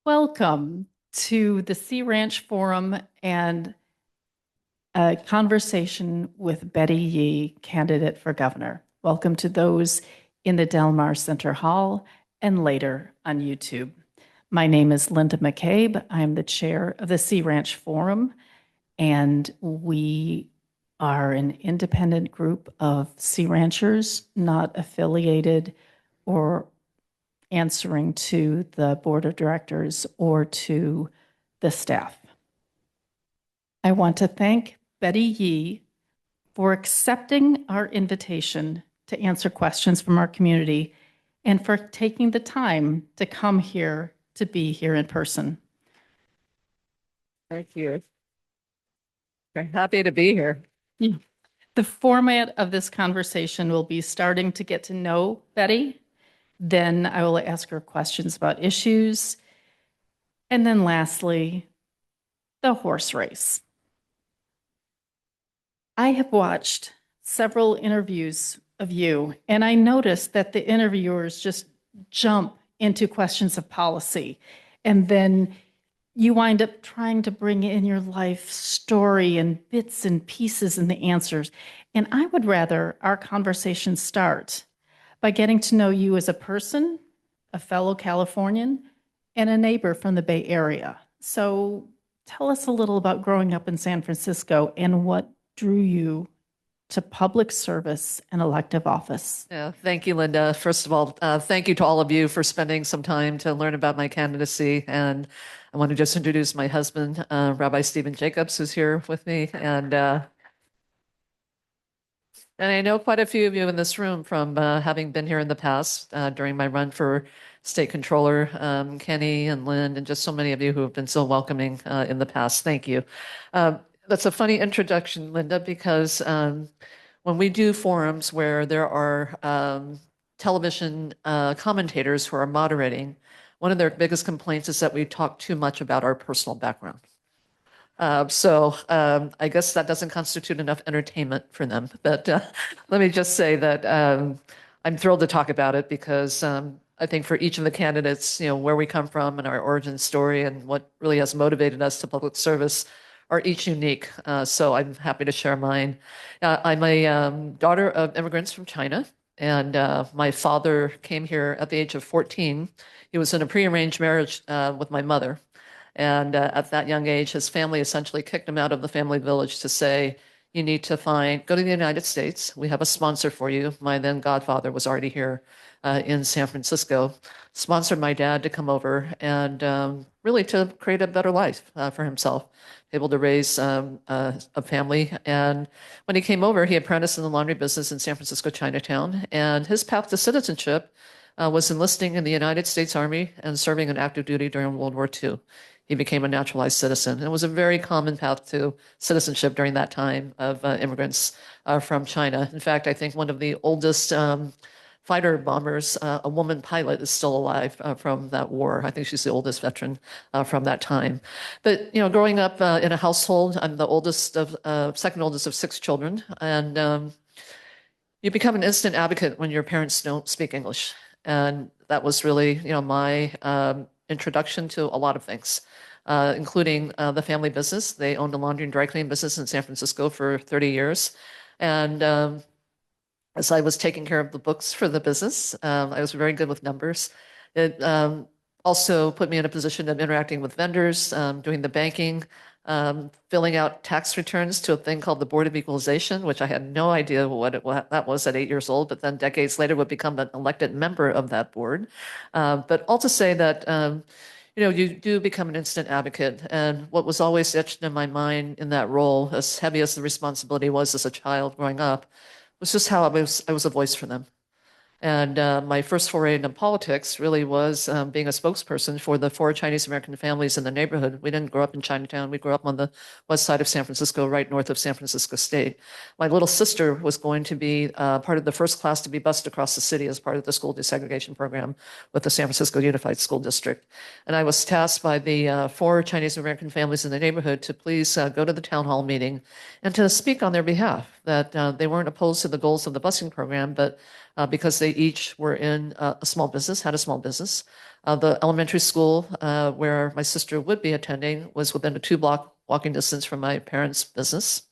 Welcome to the Sea Ranch Forum and a conversation with Betty Yee, candidate for governor. Welcome to those in the Del Mar Center Hall and later on YouTube. My name is Linda McCabe. I'm the chair of the Sea Ranch Forum, and we are an independent group of sea ranchers, not affiliated or answering to the board of directors or to the staff. I want to thank Betty Yee for accepting our invitation to answer questions from our community and for taking the time to come here to be here in person. Thank you. Very happy to be here. The format of this conversation will be starting to get to know Betty. Then I will ask her questions about issues. And then lastly, the horse race. I have watched several interviews of you, and I noticed that the interviewers just jump into questions of policy. And then you wind up trying to bring in your life story and bits and pieces in the answers. And I would rather our conversation start by getting to know you as a person, a fellow Californian, and a neighbor from the Bay Area. So tell us a little about growing up in San Francisco and what drew you to public service and elective office. Yeah, thank you, Linda. First of all, thank you to all of you for spending some time to learn about my candidacy. And I want to just introduce my husband, Rabbi Stephen Jacobs, who's here with me. And I know quite a few of you in this room from having been here in the past during my run for state controller, Kenny and Lynn, and just so many of you who have been so welcoming in the past. Thank you. That's a funny introduction, Linda, because when we do forums where there are television commentators who are moderating, one of their biggest complaints is that we talk too much about our personal background. So I guess that doesn't constitute enough entertainment for them. But let me just say that I'm thrilled to talk about it because I think for each of the candidates, where we come from and our origin story and what really has motivated us to public service are each unique. So I'm happy to share mine. I'm a daughter of immigrants from China, and my father came here at the age of 14. He was in a prearranged marriage with my mother. And at that young age, his family essentially kicked him out of the family village to say, you need to go to the United States. We have a sponsor for you. My then godfather was already here in San Francisco, sponsored my dad to come over and really to create a better life for himself, able to raise a family. And when he came over, he apprenticed in the laundry business in San Francisco, Chinatown. And his path to citizenship was enlisting in the United States Army and serving in active duty during World War II. He became a naturalized citizen. And it was a very common path to citizenship during that time of immigrants from China. In fact, I think one of the oldest fighter bombers, a woman pilot, is still alive from that war. I think she's the oldest veteran from that time. But growing up in a household, I'm the oldest of second oldest of 6 children, and you become an instant advocate when your parents don't speak English, and that was really my introduction to a lot of things. Including the family business. They owned a laundry and dry cleaning business in San Francisco for 30 years. And as I was taking care of the books for the business, I was very good with numbers. It also put me in a position of interacting with vendors, doing the banking, filling out tax returns to a thing called the Board of Equalization, which I had no idea what that was at 8 years old, but then decades later would become an elected member of that board. But all to say that you do become an instant advocate. And what was always etched in my mind in that role, as heavy as the responsibility was as a child growing up, was just how I was a voice for them. And my first foray into politics really was being a spokesperson for the 4 Chinese American families in the neighborhood. We didn't grow up in Chinatown. We grew up on the west side of San Francisco, right north of San Francisco State. My little sister was going to be part of the first class to be bused across the city as part of the school desegregation program with the San Francisco Unified School District. And I was tasked by the 4 Chinese American families in the neighborhood to please go to the town hall meeting and to speak on their behalf, that they weren't opposed to the goals of the busing program, but because they each were in a small business, had a small business, The elementary school where my sister would be attending was within a 2-block walking distance from my parents' business.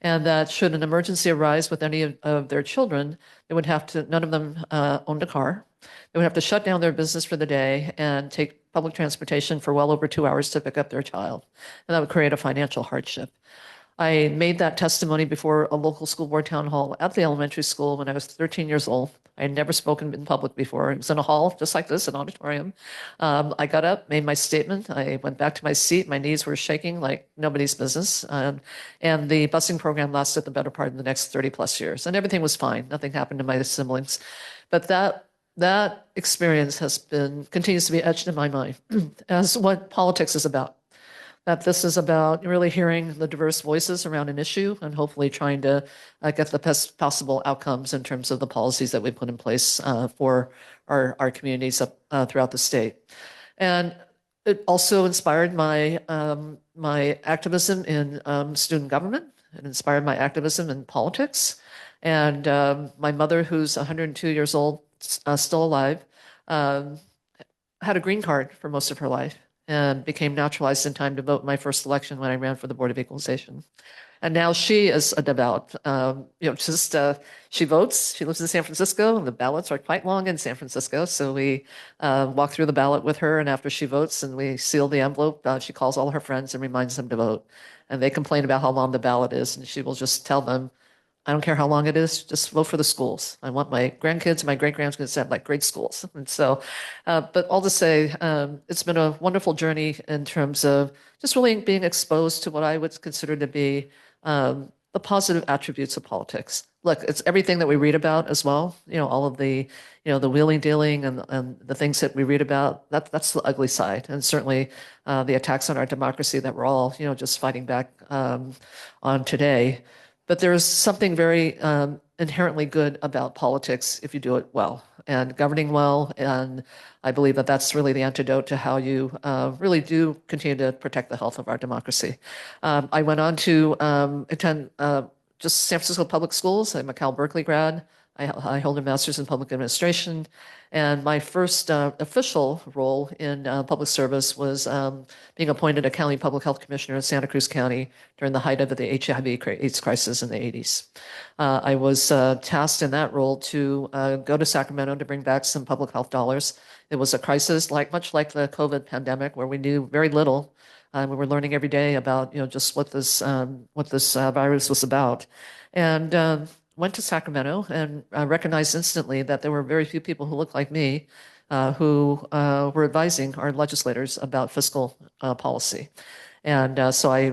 And that should an emergency arise with any of their children, they would have to, none of them owned a car. They would have to shut down their business for the day and take public transportation for well over 2 hours to pick up their child. And that would create a financial hardship. I made that testimony before a local school board town hall at the elementary school when I was 13 years old. I had never spoken in public before. It was in a hall just like this, an auditorium. I got up, made my statement. I went back to my seat. My knees were shaking like nobody's business. And the busing program lasted the better part of the next 30 plus years. And everything was fine. Nothing happened to my siblings. But that experience continues to be etched in my mind as what politics is about. That this is about really hearing the diverse voices around an issue and hopefully trying to get the best possible outcomes in terms of the policies that we put in place for our communities throughout the state. And it also inspired my activism in student government. It inspired my activism in politics. And my mother, who's 102 years old, still alive, had a green card for most of her life and became naturalized in time to vote in my first election when I ran for the Board of Equalization. And now she is a devout, she votes. She lives in San Francisco, and the ballots are quite long in San Francisco. So we walk through the ballot with her, and after she votes and we seal the envelope, she calls all her friends and reminds them to vote. And they complain about how long the ballot is, and she will just tell them, I don't care how long it is, just vote for the schools. I want my grandkids and my great-grandkids to have like great schools. And so, but all to say, it's been a wonderful journey in terms of just really being exposed to what I would consider to be the positive attributes of politics. Look, it's everything that we read about as well. All of the, the wheeling dealing and the things that we read about, that's the ugly side. And certainly the attacks on our democracy that we're all, just fighting back on today. But there's something very inherently good about politics if you do it well and governing well. And I believe that that's really the antidote to how you really do continue to protect the health of our democracy. I went on to attend just San Francisco public schools. I'm a Cal Berkeley grad. I hold a master's in public administration. And my first official role in public service was being appointed a county public health commissioner in Santa Cruz County during the height of the HIV/AIDS crisis in the 80s. I was tasked in that role to go to Sacramento to bring back some public health dollars. It was a crisis much like the COVID pandemic, where we knew very little. We were learning every day about just what this virus was about, and went to Sacramento and recognized instantly that there were very few people who looked like me who were advising our legislators about fiscal policy. And so I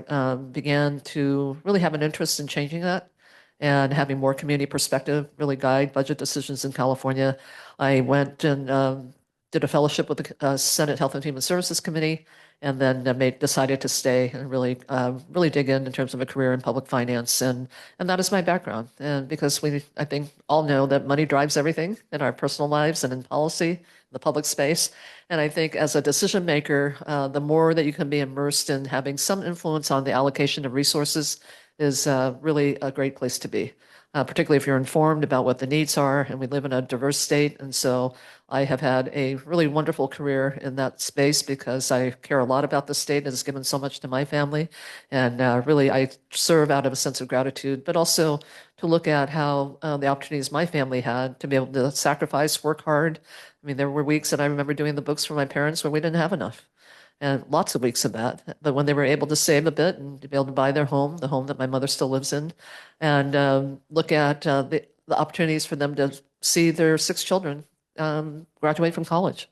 began to really have an interest in changing that and having more community perspective really guide budget decisions in California. I went and did a fellowship with the Senate Health and Human Services Committee, and then decided to stay and really dig in terms of a career in public finance, and that is my background. And because I think all know that money drives everything in our personal lives and in policy, the public space. And I think as a decision maker, the more that you can be immersed in having some influence on the allocation of resources is really a great place to be. Particularly if you're informed about what the needs are, and we live in a diverse state. And so I have had a really wonderful career in that space because I care a lot about the state and it's given so much to my family. And really, I serve out of a sense of gratitude, but also to look at how the opportunities my family had to be able to sacrifice, work hard. I mean, there were weeks that I remember doing the books for my parents where we didn't have enough. And lots of weeks of that. But when they were able to save a bit and to be able to buy their home, the home that my mother still lives in, and look at the opportunities for them to see their 6 children graduate from college.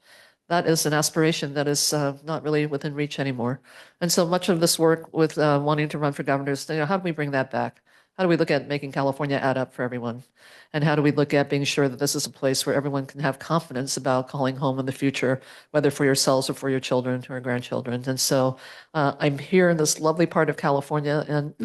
That is an aspiration that is not really within reach anymore. And so much of this work with wanting to run for governor is, how do we bring that back? How do we look at making California add up for everyone? And how do we look at being sure that this is a place where everyone can have confidence about calling home in the future, whether for yourselves or for your children or grandchildren? And so I'm here in this lovely part of California, and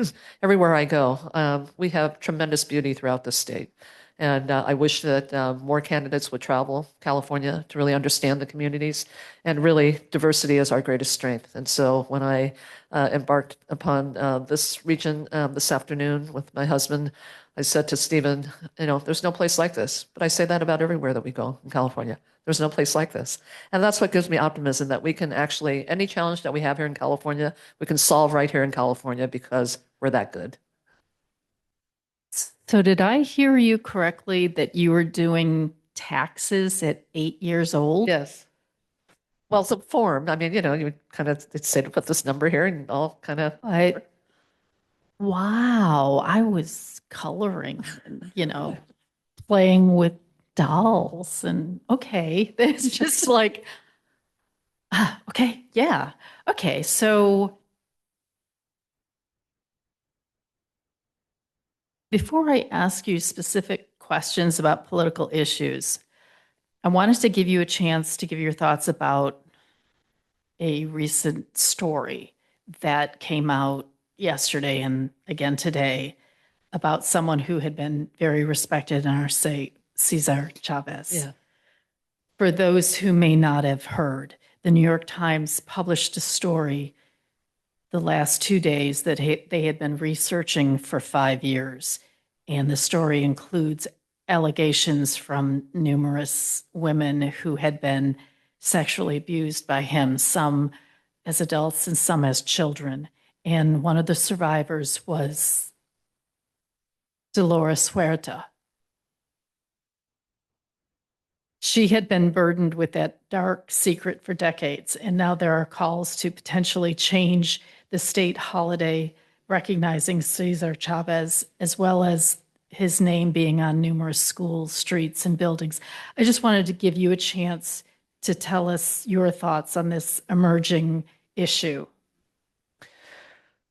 everywhere I go, we have tremendous beauty throughout the state. And I wish that more candidates would travel California to really understand the communities, and really diversity is our greatest strength. And so when I embarked upon this region this afternoon with my husband, I said to Stephen, there's no place like this. But I say that about everywhere that we go in California. There's no place like this. And that's what gives me optimism that we can actually, any challenge that we have here in California, we can solve right here in California because we're that good. So did I hear you correctly that you were doing taxes at 8 years old? Yes. Well, it's a form. I mean, you kind of say to put this number here and all kind of. I, wow, I was coloring and, playing with dolls and okay, it's just like, okay, yeah. Okay, so before I ask you specific questions about political issues, I wanted to give you a chance to give your thoughts about a recent story that came out yesterday and again today about someone who had been very respected in our state, Cesar Chavez. Yeah. For those who may not have heard, the New York Times published a story the last 2 days that they had been researching for 5 years. And the story includes allegations from numerous women who had been sexually abused by him, some as adults and some as children. And one of the survivors was Dolores Huerta. She had been burdened with that dark secret for decades, and now there are calls to potentially change the state holiday recognizing Cesar Chavez, as well as his name being on numerous schools, streets, and buildings. I just wanted to give you a chance to tell us your thoughts on this emerging issue.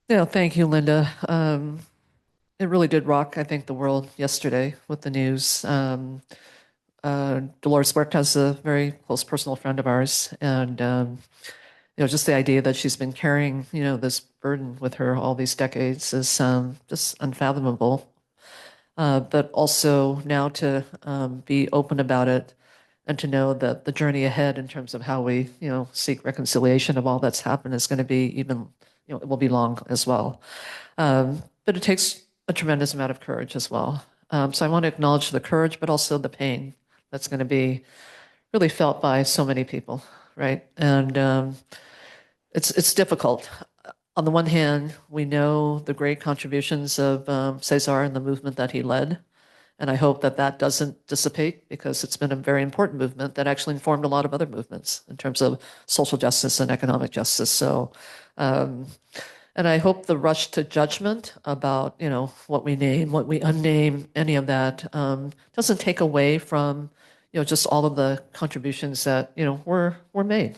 Yeah, thank you, Linda. It really did rock, I think, the world yesterday with the news. Dolores Huerta is a very close personal friend of ours, and just the idea that she's been carrying, this burden with her all these decades is just unfathomable. But also now to be open about it and to know that the journey ahead in terms of how we, seek reconciliation of all that's happened is going to be even, it will be long as well. But it takes a tremendous amount of courage as well. So I want to acknowledge the courage, but also the pain that's going to be really felt by so many people, right? And it's difficult. On the one hand, we know the great contributions of Cesar and the movement that he led. And I hope that that doesn't dissipate because it's been a very important movement that actually informed a lot of other movements in terms of social justice and economic justice. So, and I hope the rush to judgment about, what we name, what we unname, any of that doesn't take away from, just all of the contributions that, were made.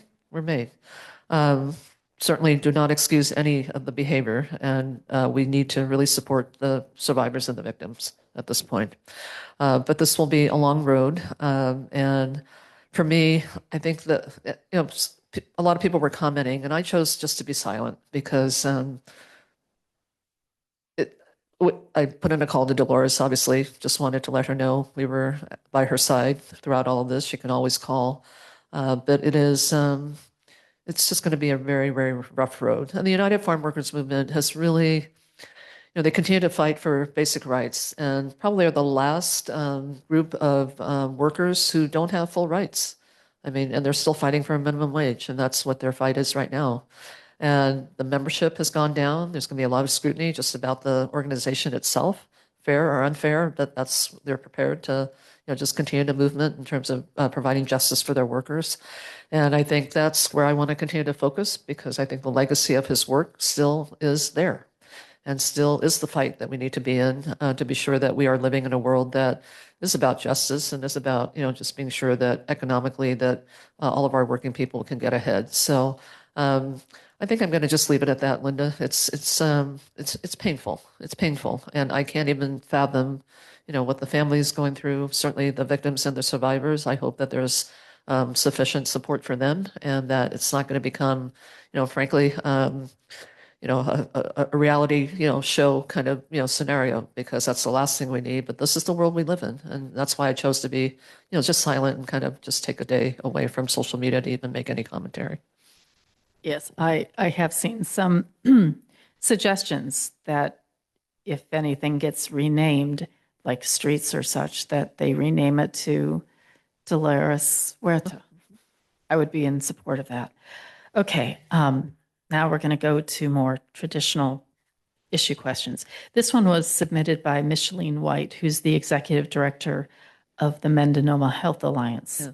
Certainly do not excuse any of the behavior, and we need to really support the survivors and the victims at this point. But this will be a long road, and for me, I think that a lot of people were commenting, and I chose just to be silent because I put in a call to Dolores. Obviously, just wanted to let her know we were by her side throughout all of this. She can always call, but it is. It's just going to be a very, very rough road. And the United Farm Workers Movement has really, they continue to fight for basic rights and probably are the last group of workers who don't have full rights. I mean, and they're still fighting for a minimum wage, and that's what their fight is right now. And the membership has gone down. There's going to be a lot of scrutiny just about the organization itself, fair or unfair, but they're prepared to, just continue the movement in terms of providing justice for their workers. And I think that's where I want to continue to focus because I think the legacy of his work still is there and still is the fight that we need to be in to be sure that we are living in a world that is about justice and is about, just being sure that economically that all of our working people can get ahead. So I think I'm going to just leave it at that, Linda. It's painful. It's painful, and I can't even fathom, what the family is going through. Certainly, the victims and the survivors. I hope that there's sufficient support for them, and that it's not going to become, frankly, a reality, show kind of, scenario because that's the last thing we need. But this is the world we live in, and that's why I chose to be, just silent and kind of just take a day away from social media to even make any commentary. Yes, I have seen some suggestions that if anything gets renamed, like streets or such, that they rename it to Dolores Huerta. I would be in support of that. Okay, now we're going to go to more traditional issue questions. This one was submitted by Micheline White, who's the executive director of the Mendonoma Health Alliance.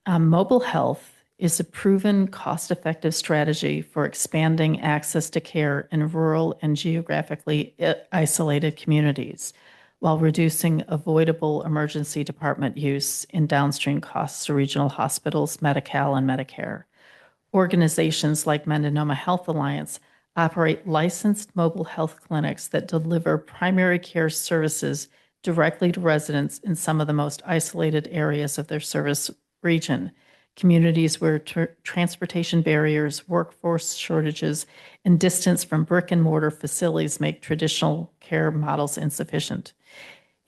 Yeah. Mobile health is a proven cost-effective strategy for expanding access to care in rural and geographically isolated communities while reducing avoidable emergency department use in downstream costs to regional hospitals, Medi-Cal, and Medicare. Organizations like Mendonoma Health Alliance operate licensed mobile health clinics that deliver primary care services directly to residents in some of the most isolated areas of their service region, communities where transportation barriers, workforce shortages, and distance from brick and mortar facilities make traditional care models insufficient.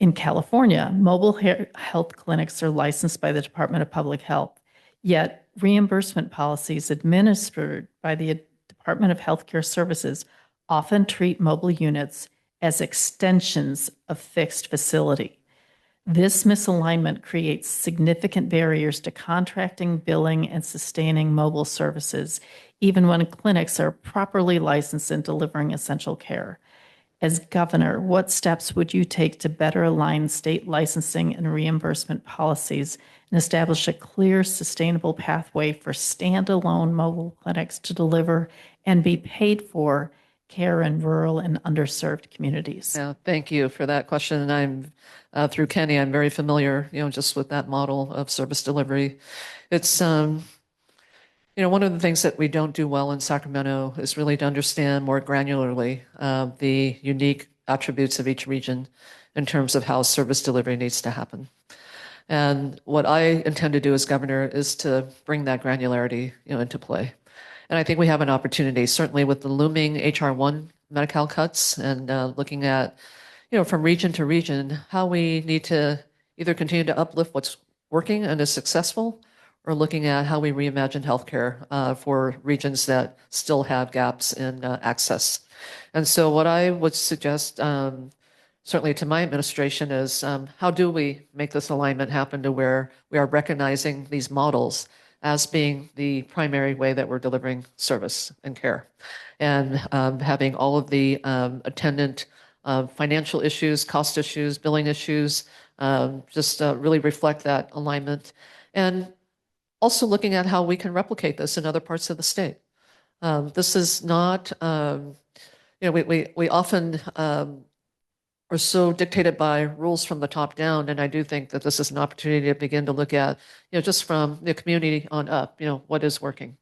In California, mobile health clinics are licensed by the Department of Public Health, yet reimbursement policies administered by the Department of Healthcare Services often treat mobile units as extensions of fixed facility. This misalignment creates significant barriers to contracting, billing, and sustaining mobile services, even when clinics are properly licensed and delivering essential care. As governor, what steps would you take to better align state licensing and reimbursement policies and establish a clear, sustainable pathway for standalone mobile clinics to deliver and be paid for care in rural and underserved communities? Yeah, thank you for that question. And I'm through Kenny, I'm very familiar, just with that model of service delivery. It's one of the things that we don't do well in Sacramento is really to understand more granularly the unique attributes of each region in terms of how service delivery needs to happen. And what I intend to do as governor is to bring that granularity, into play. And I think we have an opportunity, certainly with the looming HR1 Medi-Cal cuts and looking at, from region to region, how we need to either continue to uplift what's working and is successful, or looking at how we reimagine healthcare for regions that still have gaps in access. And so what I would suggest, certainly to my administration, is how do we make this alignment happen to where we are recognizing these models as being the primary way that we're delivering service and care, and having all of the attendant financial issues, cost issues, billing issues, just really reflect that alignment. And also looking at how we can replicate this in other parts of the state. This is not, we often are so dictated by rules from the top down, and I do think that this is an opportunity to begin to look at, just from the community on up, what is working.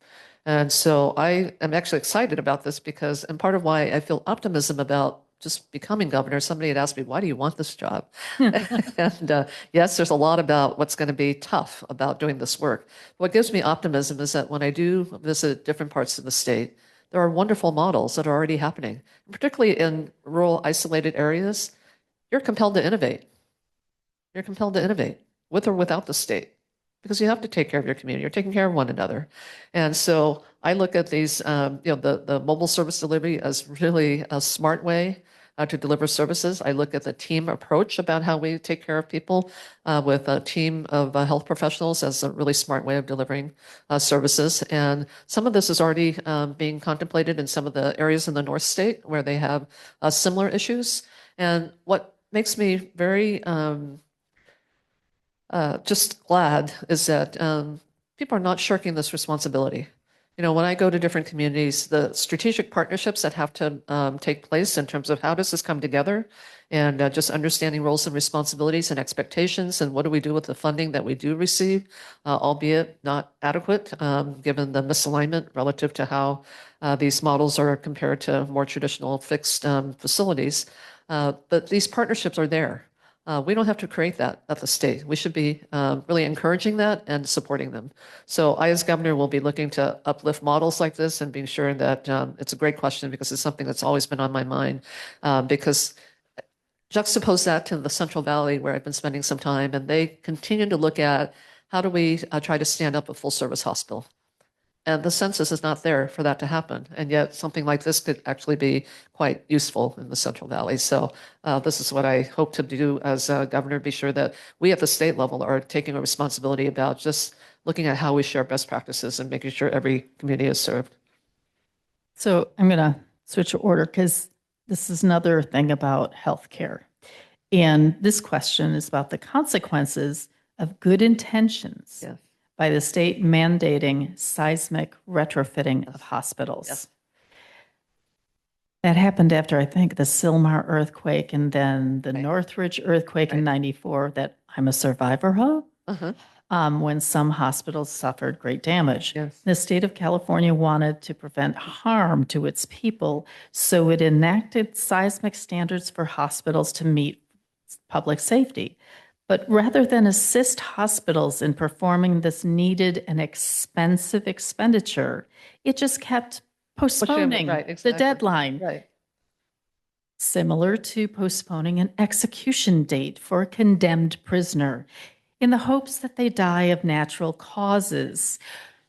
And so I am actually excited about this because, and part of why I feel optimism about just becoming governor, somebody had asked me, why do you want this job? And yes, there's a lot about what's going to be tough about doing this work. What gives me optimism is that when I do visit different parts of the state, there are wonderful models that are already happening, particularly in rural, isolated areas. You're compelled to innovate. You're compelled to innovate with or without the state, because you have to take care of your community. You're taking care of one another. And so I look at these, the mobile service delivery as really a smart way to deliver services. I look at the team approach about how we take care of people with a team of health professionals as a really smart way of delivering services. And some of this is already being contemplated in some of the areas in the North State where they have similar issues. And what makes me very just glad is that people are not shirking this responsibility. When I go to different communities, the strategic partnerships that have to take place in terms of how does this come together, and just understanding roles and responsibilities and expectations, and what do we do with the funding that we do receive, albeit not adequate, given the misalignment relative to how these models are compared to more traditional fixed facilities. But these partnerships are there. We don't have to create that at the state. We should be really encouraging that and supporting them. So I, as governor, will be looking to uplift models like this and being sure that it's a great question because it's something that's always been on my mind. Because juxtapose that to the Central Valley, where I've been spending some time, and they continue to look at how do we try to stand up a full service hospital. And the census is not there for that to happen. And yet something like this could actually be quite useful in the Central Valley. So this is what I hope to do as governor, be sure that we at the state level are taking a responsibility about just looking at how we share best practices and making sure every community is served. So I'm going to switch to order because this is another thing about healthcare. And this question is about the consequences of good intentions Yes. by the state mandating seismic retrofitting of hospitals. Yes. That happened after, I think, the Sylmar earthquake and then the Right. Northridge earthquake in Right. 94 that I'm a survivor of, when some hospitals suffered great damage. Yes. The state of California wanted to prevent harm to its people, so it enacted seismic standards for hospitals to meet public safety. But rather than assist hospitals in performing this needed and expensive expenditure, it just kept postponing Right, the exactly. deadline. Right. Similar to postponing an execution date for a condemned prisoner in the hopes that they die of natural causes.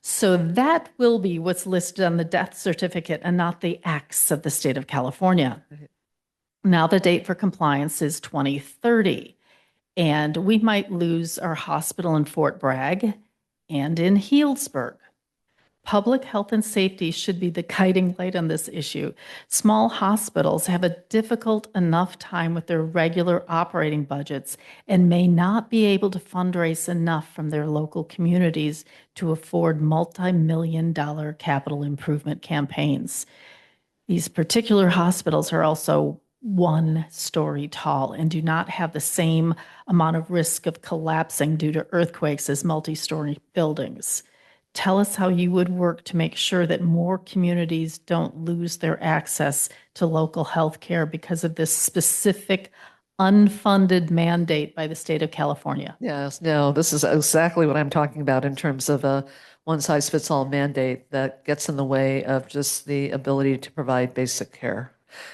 So that will be what's listed on the death certificate and not the acts of the state of California. Right. Now the date for compliance is 2030. And we might lose our hospital in Fort Bragg and in Healdsburg. Public health and safety should be the guiding light on this issue. Small hospitals have a difficult enough time with their regular operating budgets and may not be able to fundraise enough from their local communities to afford multi-million-dollar capital improvement campaigns. These particular hospitals are also one story tall and do not have the same amount of risk of collapsing due to earthquakes as multi-story buildings. Tell us how you would work to make sure that more communities don't lose their access to local health care because of this specific unfunded mandate by the state of California. Yes, no, this is exactly what I'm talking about in terms of a one-size-fits-all mandate that gets in the way of just the ability to provide basic care.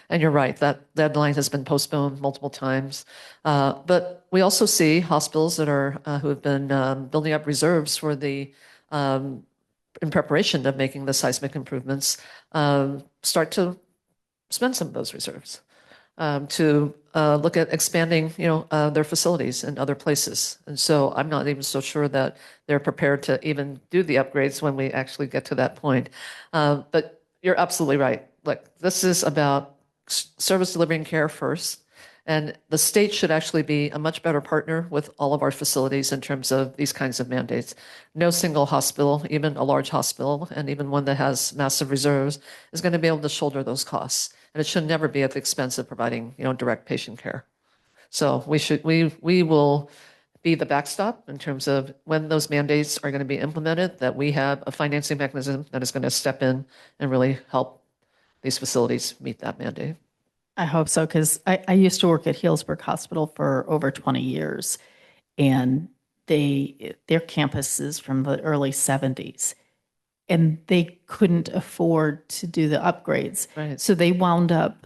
And you're right, that deadline has been postponed multiple times. But we also see hospitals that are who have been building up reserves for the in preparation of making the seismic improvements start to spend some of those reserves to look at expanding, their facilities in other places. And so I'm not even so sure that they're prepared to even do the upgrades when we actually get to that point. But you're absolutely right. Look, this is about service delivery and care first. And the state should actually be a much better partner with all of our facilities in terms of these kinds of mandates. No single hospital, even a large hospital, and even one that has massive reserves, is going to be able to shoulder those costs. And it should never be at the expense of providing, direct patient care. So we will be the backstop in terms of when those mandates are going to be implemented, that we have a financing mechanism that is going to step in and really help these facilities meet that mandate. I hope so, because I used to work at Healdsburg Hospital for over 20 years, and their campus is from the early 70s, and they couldn't afford to do the upgrades. Right. So they wound up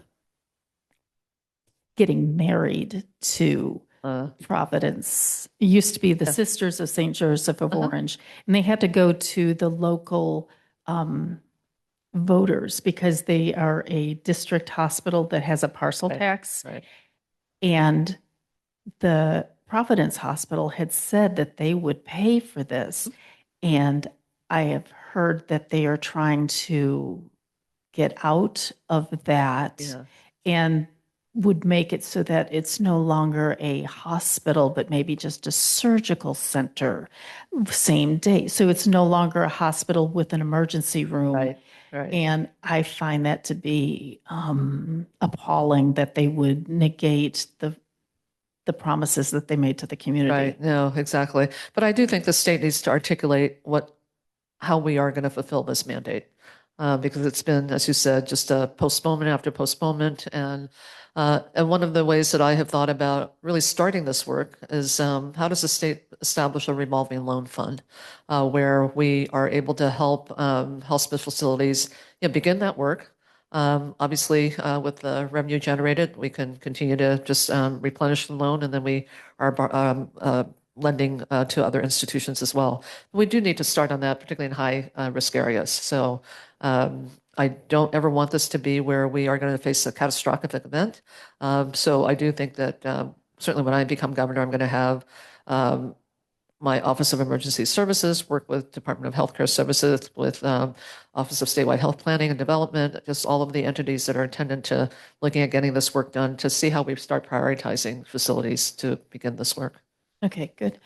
getting married to Providence. It used to be the Sisters of St. Joseph of Orange, and they had to go to the local voters because they are a district hospital that has a parcel tax. Right. And the Providence Hospital had said that they would pay for this. And I have heard that they are trying to get out of that and would make it so that it's no longer a hospital, but maybe just a surgical center, same day. So it's no longer a hospital with an emergency room. Right. Right. And I find that to be appalling that they would negate the promises that they made to the community. Right. No, exactly. But I do think the state needs to articulate how we are going to fulfill this mandate. Because it's been, as you said, just a postponement after postponement. And one of the ways that I have thought about really starting this work is how does the state establish a revolving loan fund where we are able to help hospice facilities begin that work. Obviously, with the revenue generated, we can continue to just replenish the loan, and then we are lending to other institutions as well. We do need to start on that, particularly in high risk areas. So I don't ever want this to be where we are going to face a catastrophic event. So I do think that certainly when I become governor, I'm going to have my Office of Emergency Services work with Department of Healthcare Services, with Office of Statewide Health Planning and Development, just all of the entities that are attendant to looking at getting this work done to see how we start prioritizing facilities to begin this work. Okay, good.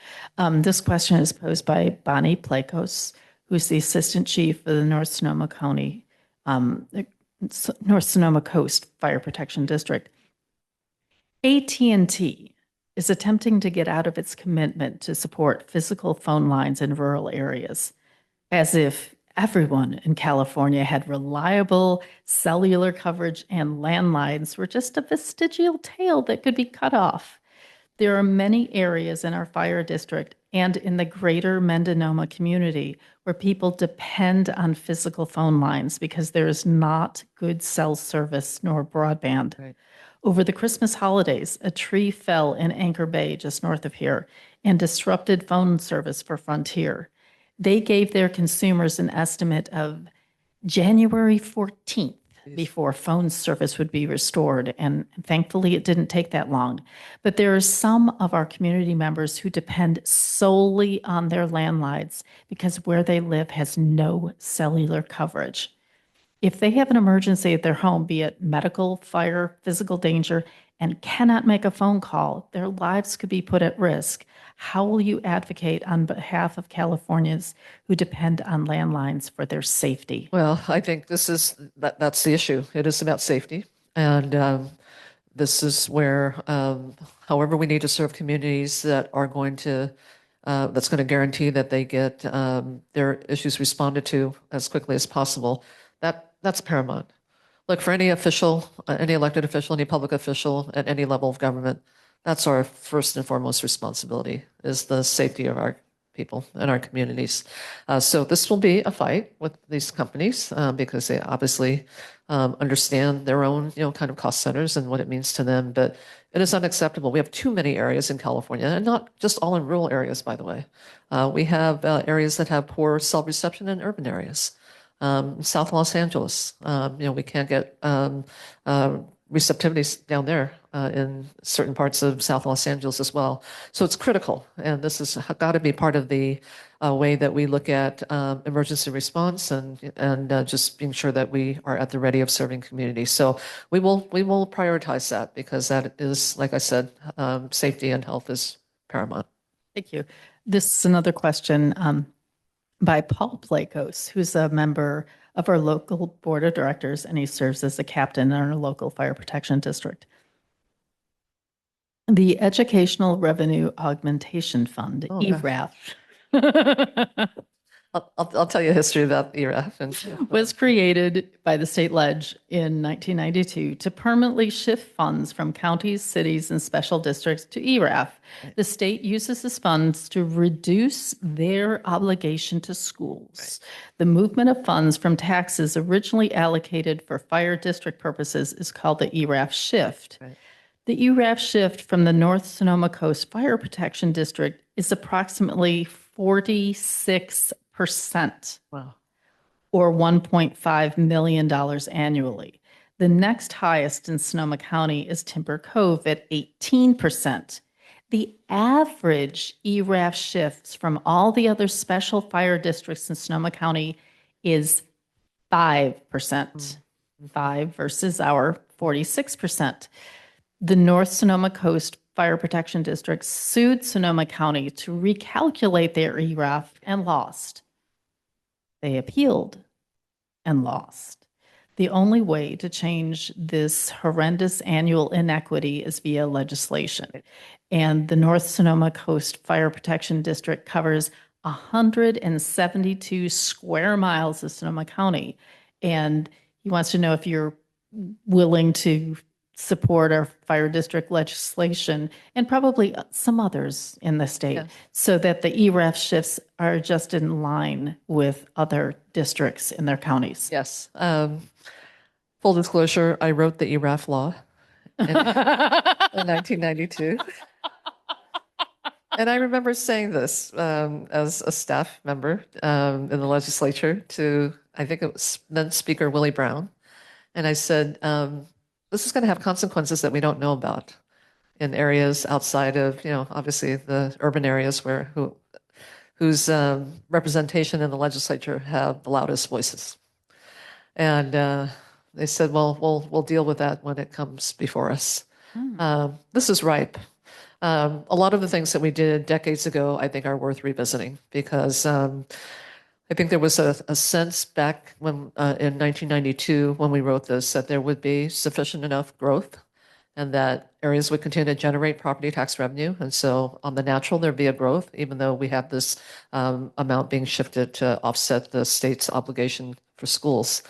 This question is posed by Bonnie Plakos, who's the Assistant Chief of the North Sonoma County, North Sonoma Coast Fire Protection District. AT&T is attempting to get out of its commitment to support physical phone lines in rural areas, as if everyone in California had reliable cellular coverage and landlines were just a vestigial tail that could be cut off. There are many areas in our fire district and in the greater Mendonoma community where people depend on physical phone lines because there is not good cell service nor broadband. Right. Over the Christmas holidays, a tree fell in Anchor Bay, just north of here, and disrupted phone service for Frontier. They gave their consumers an estimate of January 14th before phone service would be restored. And thankfully, it didn't take that long. But there are some of our community members who depend solely on their landlines because where they live has no cellular coverage. If they have an emergency at their home, be it medical, fire, physical danger, and cannot make a phone call, their lives could be put at risk. How will you advocate on behalf of Californians who depend on landlines for their safety? Well, I think that's the issue. It is about safety. And this is where, however, we need to serve communities that are going to, that's going to guarantee that they get their issues responded to as quickly as possible. That's paramount. Look, for any official, any elected official, any public official at any level of government, that's our first and foremost responsibility, is the safety of our people and our communities. So this will be a fight with these companies because they obviously understand their own, kind of cost centers and what it means to them. But it is unacceptable. We have too many areas in California, and not just all in rural areas, by the way. We have areas that have poor cell reception in urban areas. South Los Angeles, we can't get receptivities down there in certain parts of South Los Angeles as well. So it's critical, and this has got to be part of the way that we look at emergency response and just being sure that we are at the ready of serving communities. So we will prioritize that because that is, like I said, safety and health is paramount. Thank you. This is another question by Paul Plakos, who's a member of our local board of directors, and he serves as a captain in our local fire protection district. The Educational Revenue Augmentation Fund, Oh, ERAF, I'll tell you a history about ERAF. And was created by the state ledge in 1992 to permanently shift funds from counties, cities, and special districts to ERAF. The state uses this funds to reduce their obligation to schools. The movement of funds from taxes originally allocated for fire district purposes is called the ERAF shift. The ERAF shift from the North Sonoma Coast Fire Protection District is approximately 46%. Wow. Or $1.5 million annually. The next highest in Sonoma County is Timber Cove at 18%. The average ERAF shifts from all the other special fire districts in Sonoma County is 5%. 5 versus our 46%. The North Sonoma Coast Fire Protection District sued Sonoma County to recalculate their ERAF and lost. They appealed and lost. The only way to change this horrendous annual inequity is via legislation. And the North Sonoma Coast Fire Protection District covers 172 square miles of Sonoma County. And he wants to know if you're willing to support our fire district legislation and probably some others in the state, Yes, so that the ERAF shifts are just in line with other districts in their counties. Yes. Full disclosure, I wrote the ERAF law in 1992. And I remember saying this as a staff member in the legislature to, I think it was then Speaker Willie Brown. And I said, this is going to have consequences that we don't know about in areas outside of, obviously the urban areas whose representation in the legislature have the loudest voices. And they said, well, we'll deal with that when it comes before us. This is ripe. A lot of the things that we did decades ago, I think, are worth revisiting because I think there was a sense back when in 1992 when we wrote this that there would be sufficient enough growth and that areas would continue to generate property tax revenue. And so on the natural, there'd be a growth, even though we have this amount being shifted to offset the state's obligation for schools.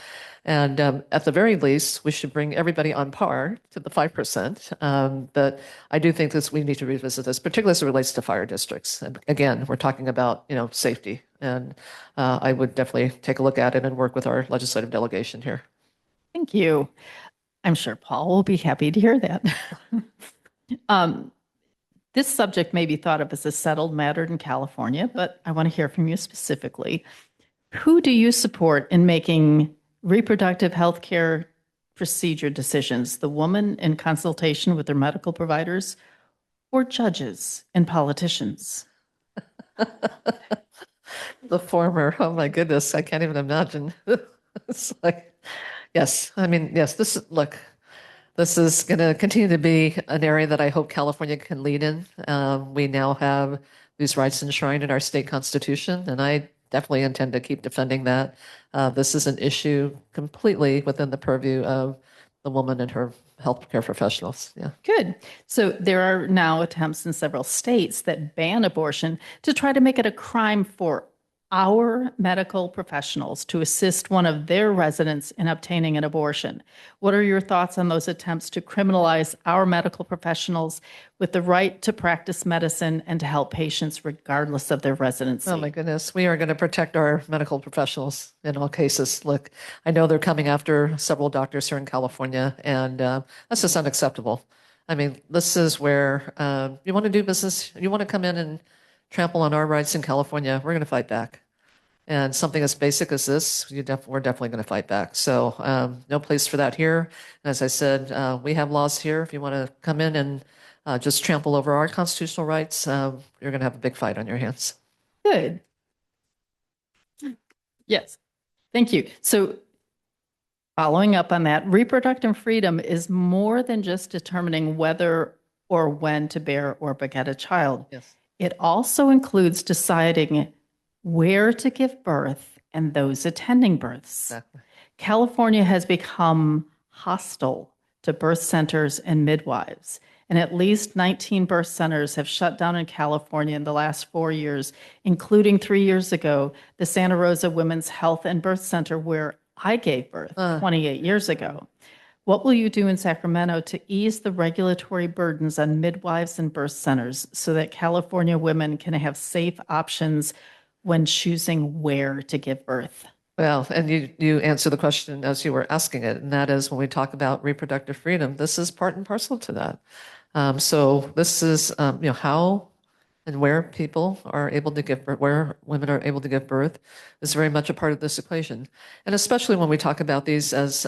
And at the very least, we should bring everybody on par to the 5%. But I do think this we need to revisit this, particularly as it relates to fire districts. And again, we're talking about safety, and I would definitely take a look at it and work with our legislative delegation here. Thank you. I'm sure Paul will be happy to hear that. This subject may be thought of as a settled matter in California, but I want to hear from you specifically. Who do you support in making reproductive health care procedure decisions? The woman in consultation with their medical providers or judges and politicians? The former. Oh my goodness, I can't even imagine. It's like, yes, I mean, yes, look, this is going to continue to be an area that I hope California can lead in. We now have these rights enshrined in our state constitution, and I definitely intend to keep defending that. This is an issue completely within the purview of the woman and her healthcare professionals. Yeah. Good. So there are now attempts in several states that ban abortion to try to make it a crime for our medical professionals to assist one of their residents in obtaining an abortion. What are your thoughts on those attempts to criminalize our medical professionals with the right to practice medicine and to help patients regardless of their residency? Oh my goodness, we are going to protect our medical professionals in all cases. Look, I know they're coming after several doctors here in California, and that's just unacceptable. I mean, this is where you want to do business, you want to come in and trample on our rights in California, we're going to fight back. And something as basic as this, we're definitely going to fight back. So no place for that here. And as I said, we have laws here. If you want to come in and just trample over our constitutional rights, you're going to have a big fight on your hands. Good. Yes. Thank you. So following up on that, reproductive freedom is more than just determining whether or when to bear or beget a child. Yes. It also includes deciding where to give birth and those attending births. Exactly. California has become hostile to birth centers and midwives, and at least 19 birth centers have shut down in California in the last 4 years, including 3 years ago, the Santa Rosa Women's Health and Birth Center, where I gave birth 28 years ago. What will you do in Sacramento to ease the regulatory burdens on midwives and birth centers so that California women can have safe options when choosing where to give birth? Well, and you answer the question as you were asking it, and that is when we talk about reproductive freedom, this is part and parcel to that. So this is how and where people are able to give birth, where women are able to give birth, is very much a part of this equation, and especially when we talk about these as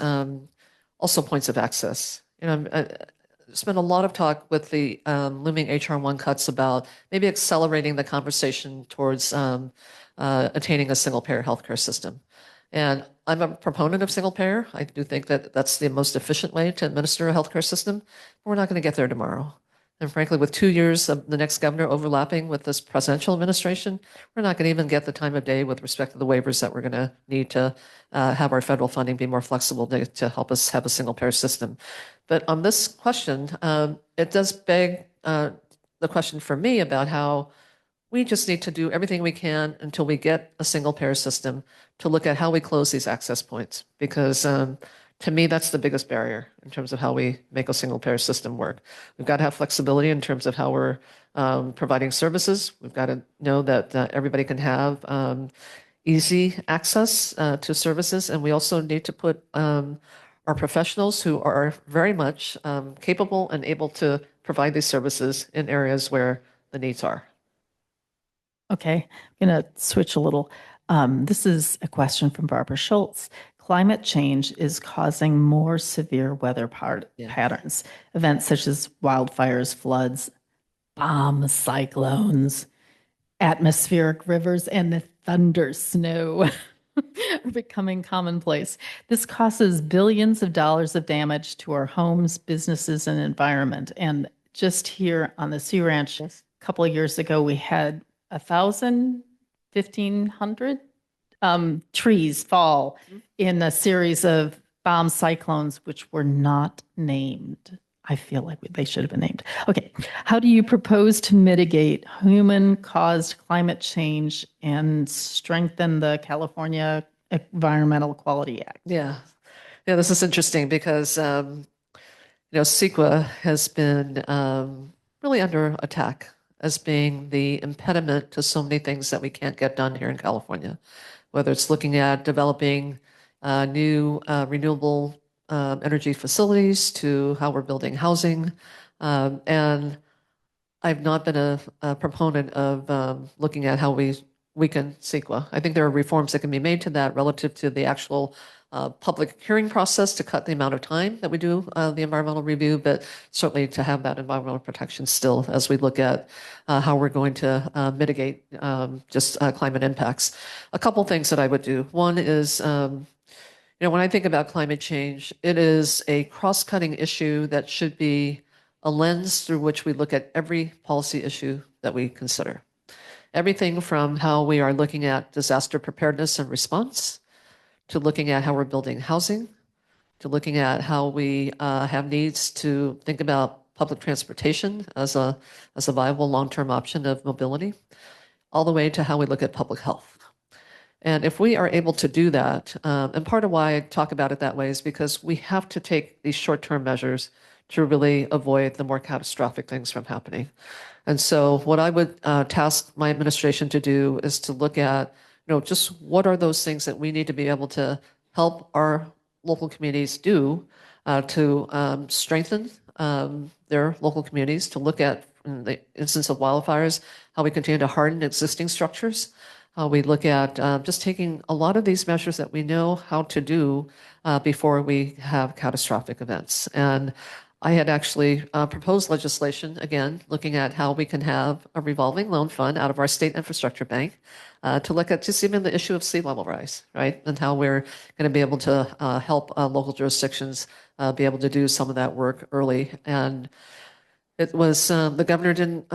also points of access. There's been a lot of talk with the looming HR1 cuts about maybe accelerating the conversation towards attaining a single-payer healthcare system. And I'm a proponent of single-payer. I do think that that's the most efficient way to administer a healthcare system. But we're not going to get there tomorrow. And frankly, with 2 years of the next governor overlapping with this presidential administration, we're not going to even get the time of day with respect to the waivers that we're going to need to have our federal funding be more flexible to help us have a single payer system. But on this question, it does beg the question for me about how we just need to do everything we can until we get a single payer system to look at how we close these access points. Because to me, that's the biggest barrier in terms of how we make a single payer system work. We've got to have flexibility in terms of how we're providing services. We've got to know that everybody can have easy access to services. And we also need to put our professionals who are very much capable and able to provide these services in areas where the needs are. Okay, I'm going to switch a little. This is a question from Barbara Schultz. Climate change is causing more severe weather Yeah. patterns. Events such as wildfires, floods, bombs, cyclones, atmospheric rivers, and the thunder snow are becoming commonplace. This causes billions of dollars of damage to our homes, businesses, and environment. And just here on the Sea Ranch, a couple of years ago, we had 1,000, 1,500 trees fall in a series of bomb cyclones, which were not named. I feel like they should have been named. Okay. How do you propose to mitigate human-caused climate change and strengthen the California Environmental Quality Act? Yeah. Yeah, this is interesting because, CEQA has been really under attack as being the impediment to so many things that we can't get done here in California, whether it's looking at developing new renewable energy facilities to how we're building housing. And I've not been a proponent of looking at how we weaken CEQA. I think there are reforms that can be made to that relative to the actual public hearing process to cut the amount of time that we do the environmental review, but certainly to have that environmental protection still as we look at how we're going to mitigate just climate impacts. A couple things that I would do. One is, when I think about climate change, it is a cross-cutting issue that should be a lens through which we look at every policy issue that we consider. Everything from how we are looking at disaster preparedness and response, to looking at how we're building housing, to looking at how we have needs to think about public transportation as a viable long-term option of mobility, all the way to how we look at public health. And if we are able to do that, and part of why I talk about it that way is because we have to take these short-term measures to really avoid the more catastrophic things from happening. And so what I would task my administration to do is to look at, just what are those things that we need to be able to help our local communities do to strengthen their local communities, to look at, in the instance of wildfires, how we continue to harden existing structures. We look at just taking a lot of these measures that we know how to do before we have catastrophic events. And I had actually proposed legislation, again, looking at how we can have a revolving loan fund out of our state infrastructure bank to look at just even the issue of sea level rise, right? And how we're going to be able to help local jurisdictions be able to do some of that work early. And it was, the governor didn't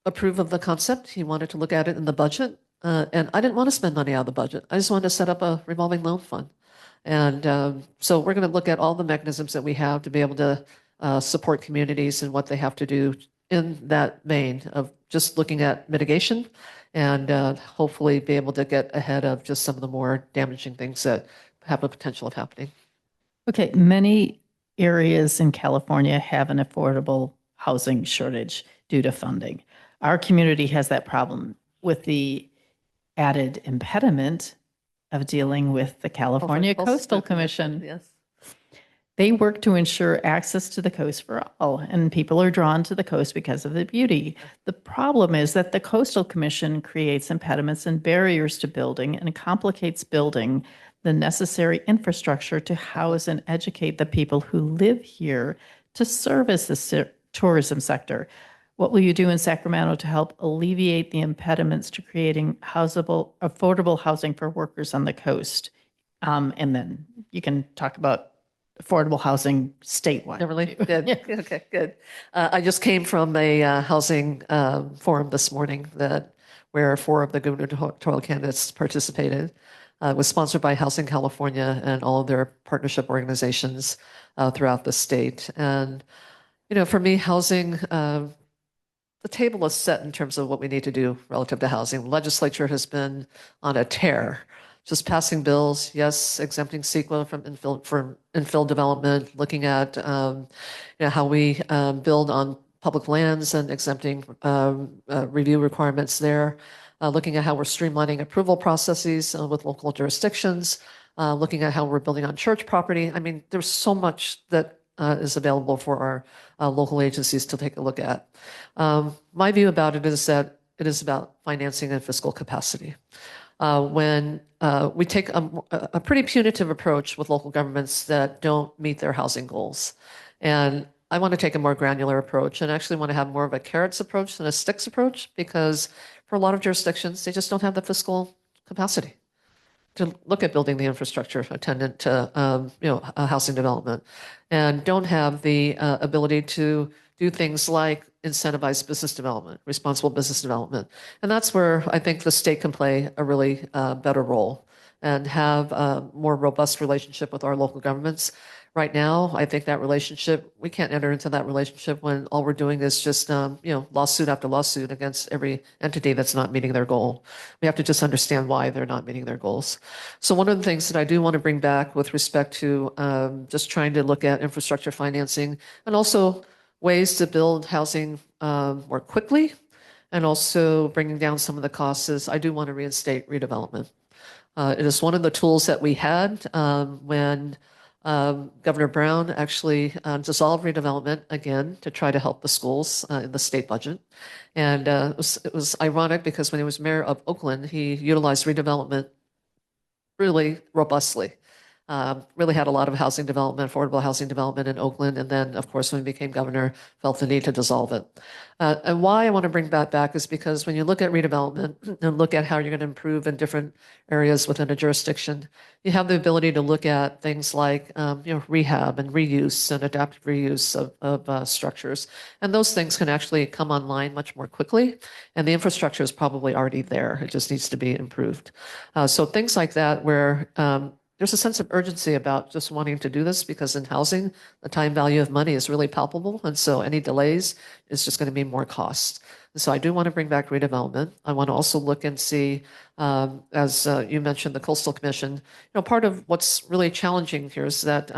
approve of the concept. He wanted to look at it in the budget. And I didn't want to spend money out of the budget. I just wanted to set up a revolving loan fund. And so we're going to look at all the mechanisms that we have to be able to support communities and what they have to do in that vein of just looking at mitigation and hopefully be able to get ahead of just some of the more damaging things that have a potential of happening. Okay, many areas in California have an affordable housing shortage due to funding. Our community has that problem with the added impediment of dealing with the California Coastal Commission. Yes. They work to ensure access to the coast for all, and people are drawn to the coast because of the beauty. The problem is that the Coastal Commission creates impediments and barriers to building and complicates building the necessary infrastructure to house and educate the people who live here to service the tourism sector. What will you do in Sacramento to help alleviate the impediments to creating affordable housing for workers on the coast? And then you can talk about affordable housing statewide. Really? Good. Yeah. Okay, good. I just came from a housing forum this morning where 4 of the gubernatorial candidates participated. It was sponsored by Housing California and all of their partnership organizations throughout the state. And, for me, housing, the table is set in terms of what we need to do relative to housing. The legislature has been on a tear, just passing bills, yes, exempting CEQA from infill development, looking at how we build on public lands and exempting review requirements there, looking at how we're streamlining approval processes with local jurisdictions, looking at how we're building on church property. I mean, there's so much that is available for our local agencies to take a look at. My view about it is that it is about financing and fiscal capacity. When we take a pretty punitive approach with local governments that don't meet their housing goals. And I want to take a more granular approach and actually want to have more of a carrots approach than a sticks approach, because for a lot of jurisdictions, they just don't have the fiscal capacity to look at building the infrastructure attendant to housing development, and don't have the ability to do things like incentivize business development, responsible business development. And that's where I think the state can play a really better role and have a more robust relationship with our local governments. Right now, I think that relationship, we can't enter into that relationship when all we're doing is just, lawsuit after lawsuit against every entity that's not meeting their goal. We have to just understand why they're not meeting their goals. So one of the things that I do want to bring back with respect to just trying to look at infrastructure financing and also ways to build housing more quickly and also bringing down some of the costs is I do want to reinstate redevelopment. It is one of the tools that we had when Governor Brown actually dissolved redevelopment again to try to help the schools in the state budget. And it was ironic because when he was mayor of Oakland, he utilized redevelopment really robustly. Really had a lot of housing development, affordable housing development in Oakland. And then, of course, when he became governor, felt the need to dissolve it. And why I want to bring that back is because when you look at redevelopment and look at how you're going to improve in different areas within a jurisdiction, you have the ability to look at things like rehab and reuse and adaptive reuse of structures. And those things can actually come online much more quickly. And the infrastructure is probably already there. It just needs to be improved. So things like that where there's a sense of urgency about just wanting to do this, because in housing, the time value of money is really palpable. And so any delays is just going to be more cost. And so I do want to bring back redevelopment. I want to also look and see, as you mentioned, the Coastal Commission, part of what's really challenging here is that,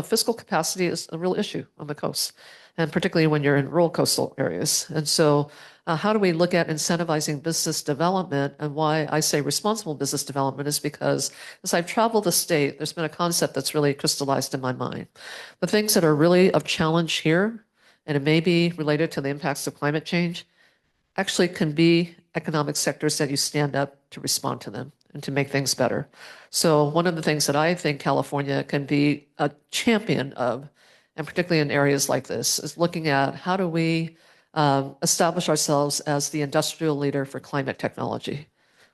fiscal capacity is a real issue on the coast, and particularly when you're in rural coastal areas. And so how do we look at incentivizing business development? And why I say responsible business development is because as I've traveled the state, there's been a concept that's really crystallized in my mind. The things that are really of challenge here, and it may be related to the impacts of climate change, actually can be economic sectors that you stand up to respond to them and to make things better. So one of the things that I think California can be a champion of, and particularly in areas like this, is looking at how do we establish ourselves as the industrial leader for climate technology.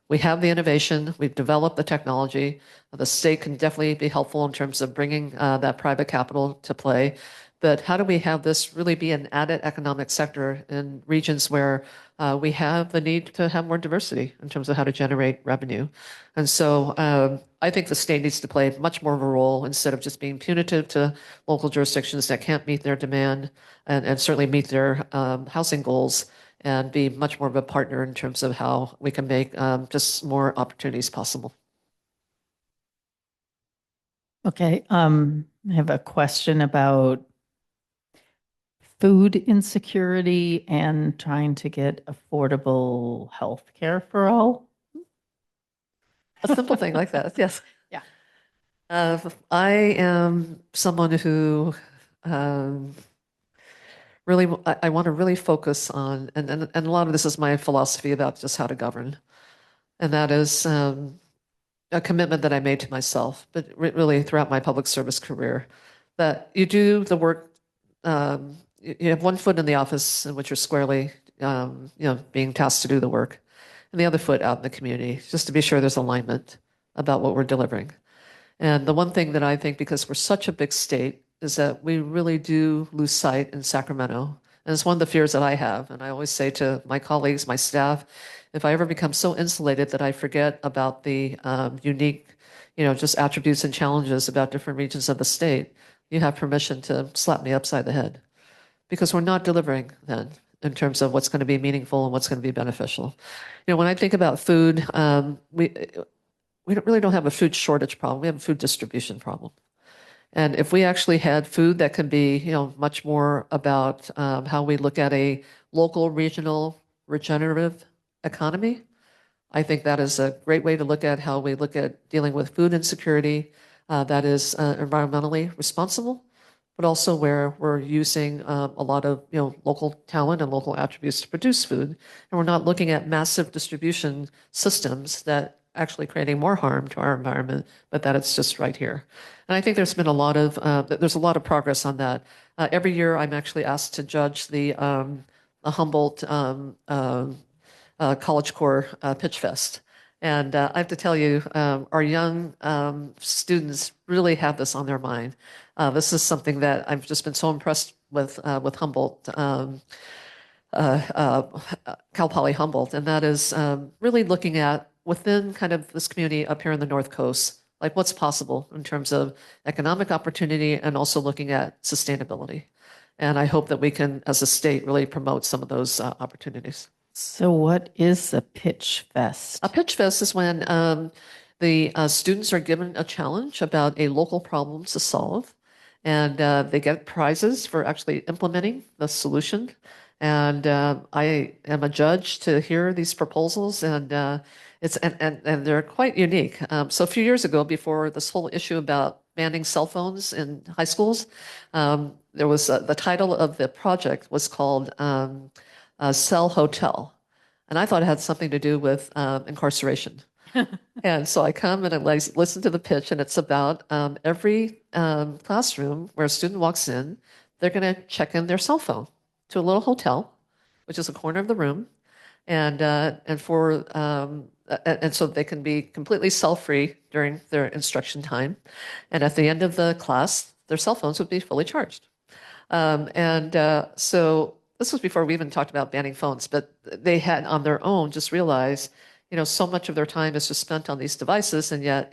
We have the innovation, we've developed the technology. The state can definitely be helpful in terms of bringing that private capital to play. But how do we have this really be an added economic sector in regions where we have the need to have more diversity in terms of how to generate revenue? And so I think the state needs to play much more of a role instead of just being punitive to local jurisdictions that can't meet their demand and certainly meet their housing goals, and be much more of a partner in terms of how we can make just more opportunities possible. Okay, I have a question about food insecurity and trying to get affordable health care for all. A simple thing like that, yes. Yeah. I am someone who really, I want to really focus on, and a lot of this is my philosophy about just how to govern. And that is a commitment that I made to myself, but really throughout my public service career, that you do the work, you have one foot in the office in which you're squarely, being tasked to do the work, and the other foot out in the community, just to be sure there's alignment about what we're delivering. And the one thing that I think, because we're such a big state, is that we really do lose sight in Sacramento. And it's one of the fears that I have. And I always say to my colleagues, my staff, if I ever become so insulated that I forget about the unique, just attributes and challenges about different regions of the state, you have permission to slap me upside the head. Because we're not delivering then in terms of what's going to be meaningful and what's going to be beneficial. When I think about food, we really don't have a food shortage problem. We have a food distribution problem. And if we actually had food that can be, much more about how we look at a local, regional, regenerative economy, I think that is a great way to look at how we look at dealing with food insecurity that is environmentally responsible, but but also where we're using a lot of local talent and local attributes to produce food, and we're not looking at massive distribution systems that actually creating more harm to our environment, but that it's just right here. And I think there's a lot of progress on that. Every year, I'm actually asked to judge the Humboldt College Corps Pitch Fest. And I have to tell you, our young students really have this on their mind. This is something that I've just been so impressed with Humboldt, Cal Poly Humboldt, and that is really looking at within kind of this community up here in the North Coast, like what's possible in terms of economic opportunity and also looking at sustainability. And I hope that we can, as a state, really promote some of those opportunities. So, what is a pitch fest? A pitch fest is when the students are given a challenge about a local problem to solve, and they get prizes for actually implementing the solution. And I am a judge to hear these proposals, and and they're quite unique. So a few years ago, before this whole issue about banning cell phones in high schools, there was the title of the project was called Cell Hotel. And I thought it had something to do with incarceration. And so I come and I listen to the pitch, and it's about every classroom where a student walks in, they're going to check in their cell phone to a little hotel, which is a corner of the room, and so they can be completely cell-free during their instruction time. And at the end of the class, their cell phones would be fully charged. So this was before we even talked about banning phones, but they had on their own just realized, so much of their time is just spent on these devices, and yet,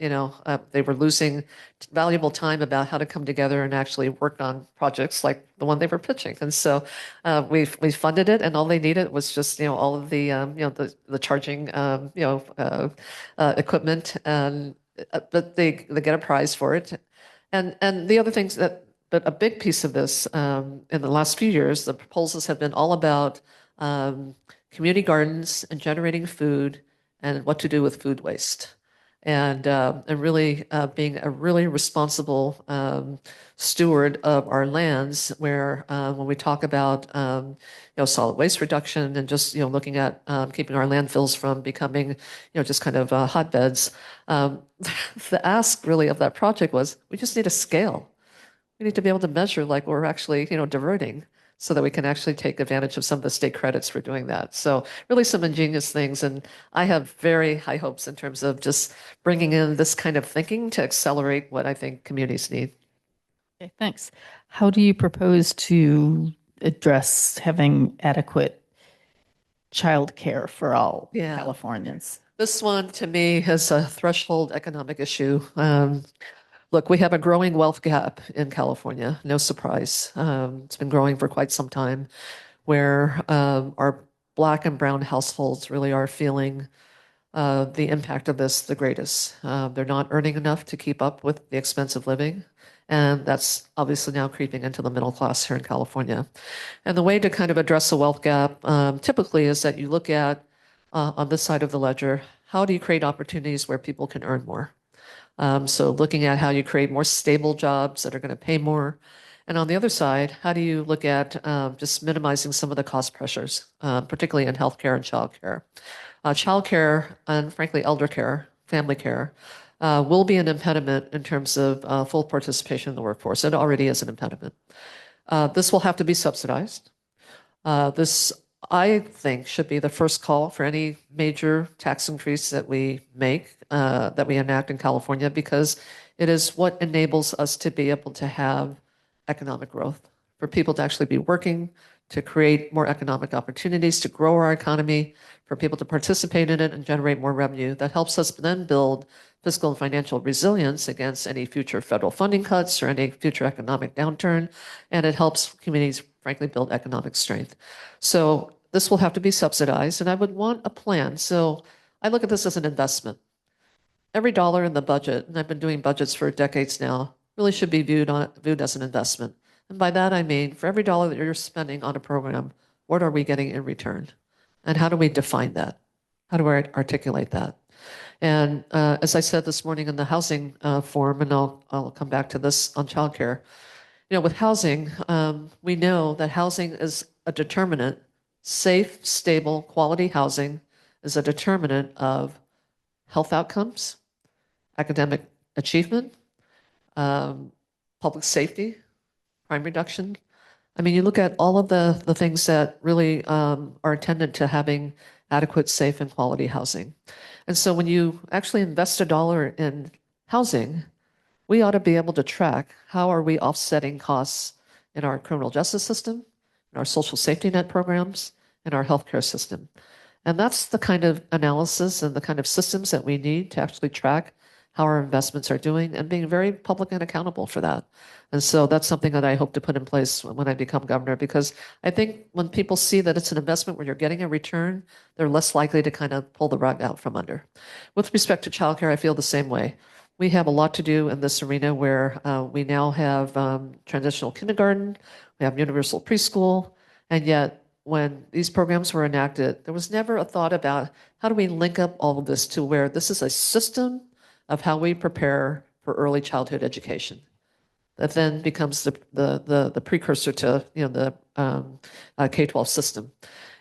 they were losing valuable time about how to come together and actually work on projects like the one they were pitching. And so we funded it, and all they needed was just, all of the, the charging, equipment, and but they get a prize for it. And the other things but a big piece of this in the last few years, the proposals have been all about community gardens and generating food and what to do with food waste. And really being a really responsible steward of our lands, where when we talk about solid waste reduction and just looking at keeping our landfills from becoming just kind of hotbeds, the ask really of that project was we just need a scale. We need to be able to measure like we're actually, diverting, so that we can actually take advantage of some of the state credits for doing that. So really some ingenious things. And I have very high hopes in terms of just bringing in this kind of thinking to accelerate what I think communities need. Okay, thanks. How do you propose to address having adequate childcare for all Californians? This one to me is a threshold economic issue. Look, we have a growing wealth gap in California, no surprise. It's been growing for quite some time, where our Black and brown households really are feeling the impact of this the greatest. They're not earning enough to keep up with the expense of living, and that's obviously now creeping into the middle class here in California. And the way to kind of address the wealth gap typically is that you look at, on this side of the ledger, how do you create opportunities where people can earn more? So looking at how you create more stable jobs that are going to pay more. And on the other side, how do you look at just minimizing some of the cost pressures, particularly in healthcare and childcare? Childcare and frankly, elder care, family care, will be an impediment in terms of full participation in the workforce. It already is an impediment. This will have to be subsidized. This, I think, should be the first call for any major tax increase that we make, that we enact in California, because it is what enables us to be able to have economic growth, for people to actually be working, to create more economic opportunities, to grow our economy, for people to participate in it and generate more revenue. That helps us then build fiscal and financial resilience against any future federal funding cuts or any future economic downturn. And it helps communities, frankly, build economic strength. So this will have to be subsidized, and I would want a plan. So I look at this as an investment. Every dollar in the budget, and I've been doing budgets for decades now, really should be viewed as an investment. And by that I mean, for every dollar that you're spending on a program, what are we getting in return? And how do we define that? How do we articulate that? And as I said this morning in the housing forum, and I'll come back to this on childcare, with housing, we know that housing is a determinant. Safe, stable, quality housing is a determinant of health outcomes, academic achievement, um, public safety, crime reduction. I mean, you look at all of the things that really are attendant to having adequate, safe, and quality housing. And so when you actually invest a dollar in housing, we ought to be able to track how are we offsetting costs in our criminal justice system, in our social safety net programs, in our healthcare system. And that's the kind of analysis and the kind of systems that we need to actually track how our investments are doing and being very public and accountable for that. And so that's something that I hope to put in place when I become governor, because I think when people see that it's an investment where you're getting a return, they're less likely to kind of pull the rug out from under. With respect to childcare, I feel the same way. We have a lot to do in this arena where we now have transitional kindergarten, we have universal preschool, and yet when these programs were enacted, there was never a thought about how do we link up all of this to where this is a system of how we prepare for early childhood education that then becomes the precursor to the K-12 system.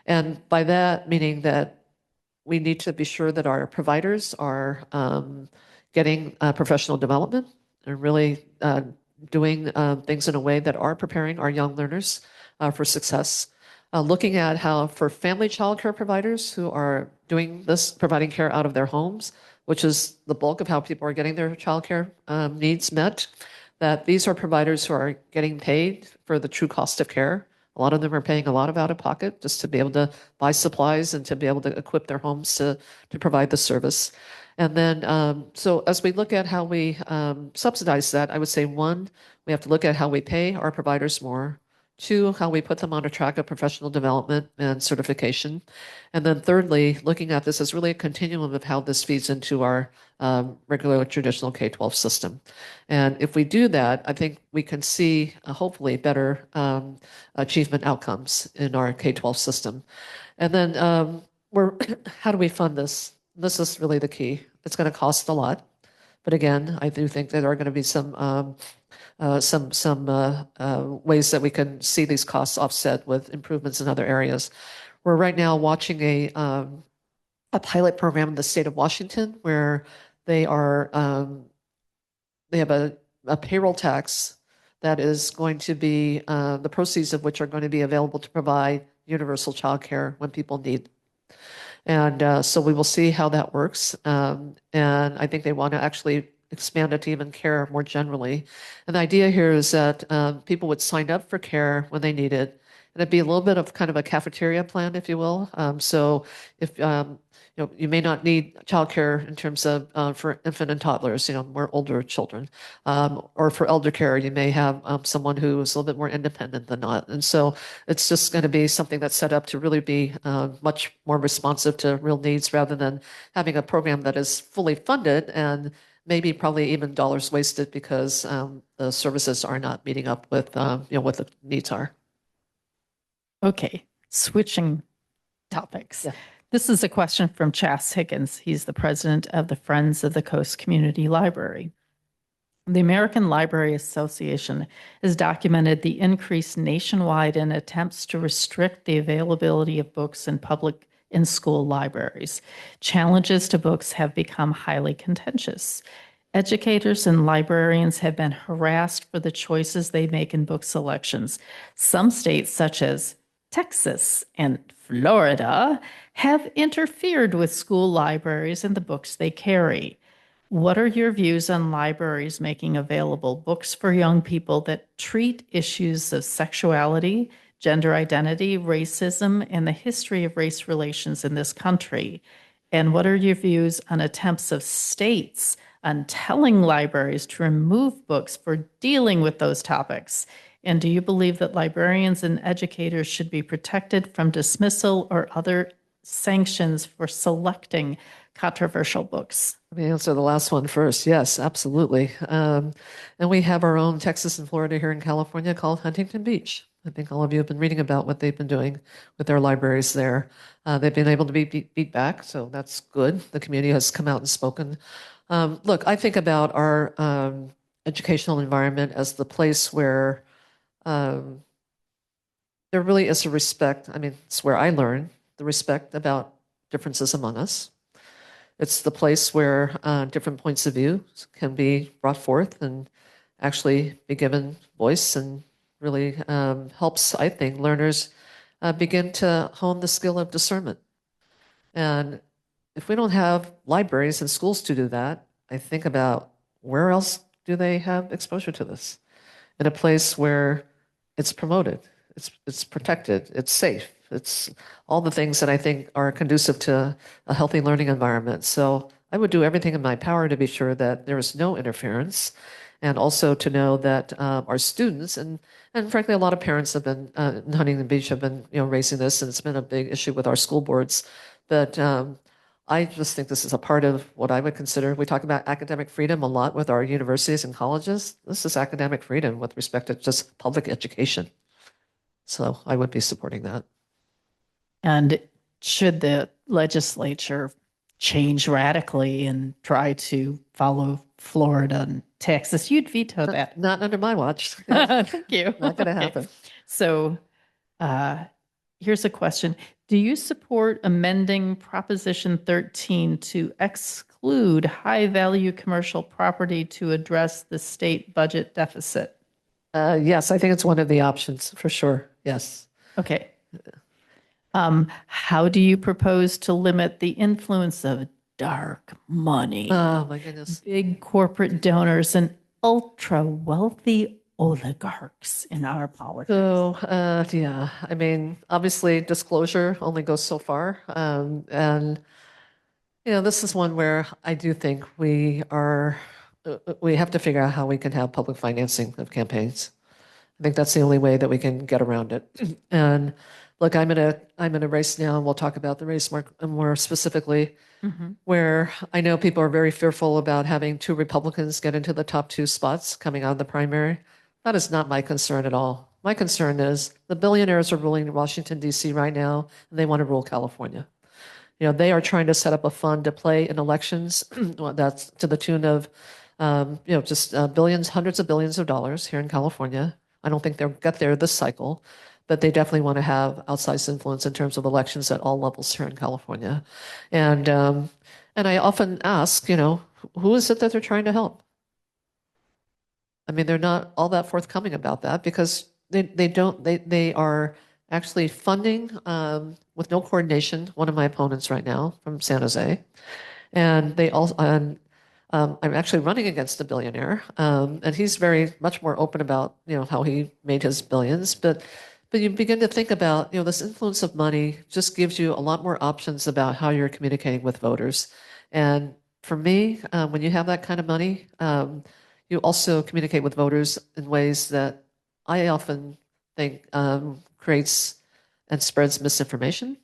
And by that, meaning that we need to be sure that our providers are getting professional development and really doing things in a way that are preparing our young learners for success. Looking at how for family child care providers who are doing this, providing care out of their homes, which is the bulk of how people are getting their child care needs met, that these are providers who are getting paid for the true cost of care. A lot of them are paying a lot of out of pocket just to be able to buy supplies and to be able to equip their homes to provide the service. And then, so as we look at how we subsidize that, I would say one, we have to look at how we pay our providers more. Two, how we put them on a track of professional development and certification. And then thirdly, looking at this as really a continuum of how this feeds into our regular traditional K-12 system. And if we do that, I think we can see hopefully better achievement outcomes in our K-12 system. And then how do we fund this? This is really the key. It's going to cost a lot. But again, I do think there are going to be some ways that we can see these costs offset with improvements in other areas. We're right now watching a pilot program in the state of Washington where they are they have a payroll tax that is going to be the proceeds of which are going to be available to provide universal child care when people need. And so we will see how that works. And I think they want to actually expand it to even care more generally. And the idea here is that people would sign up for care when they need it. And it'd be a little bit of kind of a cafeteria plan, if you will. So if you may not need childcare in terms of for infant and toddlers, more older children, or for elder care, you may have someone who is a little bit more independent than not. And so it's just going to be something that's set up to really be much more responsive to real needs rather than having a program that is fully funded and maybe probably even dollars wasted because the services are not meeting up with what the needs are. Okay, switching topics. Yeah. This is a question from Chas Higgins. He's the president of the Friends of the Coast Community Library. The American Library Association has documented the increase nationwide in attempts to restrict the availability of books in public and school libraries. Challenges to books have become highly contentious. Educators and librarians have been harassed for the choices they make in book selections. Some states, such as Texas and Florida, have interfered with school libraries and the books they carry. What are your views on libraries making available books for young people that treat issues of sexuality, gender identity, racism, and the history of race relations in this country? And what are your views on attempts of states on telling libraries to remove books for dealing with those topics? And do you believe that librarians and educators should be protected from dismissal or other sanctions for selecting controversial books? Let me answer the last one first. Yes, absolutely. And we have our own Texas and Florida here in California called Huntington Beach. I think all of you have been reading about what they've been doing with their libraries there. They've been able to be beat back, so that's good. The community has come out and spoken. Look, I think about our educational environment as the place where um, there really is a respect. I mean, it's where I learn the respect about differences among us. It's the place where different points of view can be brought forth and actually be given voice, and really helps, I think, learners begin to hone the skill of discernment. And if we don't have libraries and schools to do that, I think about where else do they have exposure to this? In a place where it's promoted, it's protected, it's safe, it's all the things that I think are conducive to a healthy learning environment. So I would do everything in my power to be sure that there is no interference, and also to know that our students and frankly a lot of parents have been in Huntington Beach have been raising this, and it's been a big issue with our school boards. But I just think this is a part of what I would consider. We talk about academic freedom a lot with our universities and colleges. This is academic freedom with respect to just public education. So I would be supporting that. And should the legislature change radically and try to follow Florida and Texas, you'd veto that. Not under my watch. Thank you. Not going to Okay. happen. So here's a question. Do you support amending Proposition 13 to exclude high-value commercial property to address the state budget deficit? Yes, I think it's one of the options for sure. Yes. Okay. How do you propose to limit the influence of dark money, Oh my goodness. big corporate donors, and ultra-wealthy oligarchs in our politics? So, yeah, I mean, obviously disclosure only goes so far. And, this is one where I do think we have to figure out how we can have public financing of campaigns. I think that's the only way that we can get around it. And look, I'm in a race now, and we'll talk about the race more specifically, where I know people are very fearful about having two Republicans get into the top two spots coming out of the primary. That is not my concern at all. My concern is the billionaires are ruling Washington, D.C. right now, and they want to rule California. They are trying to set up a fund to play in elections that's to the tune of, just billions, hundreds of billions of dollars here in California. I don't think they'll get there this cycle, but they definitely want to have outsized influence in terms of elections at all levels here in California. And I often ask, who is it that they're trying to help? I mean, they're not all that forthcoming about that, because they are actually funding with no coordination one of my opponents right now from San Jose. And they also, I'm actually running against a billionaire, and he's very much more open about how he made his billions. But you begin to think about this influence of money just gives you a lot more options about how you're communicating with voters. And for me, when you have that kind of money, you also communicate with voters in ways that I often think creates and spreads misinformation.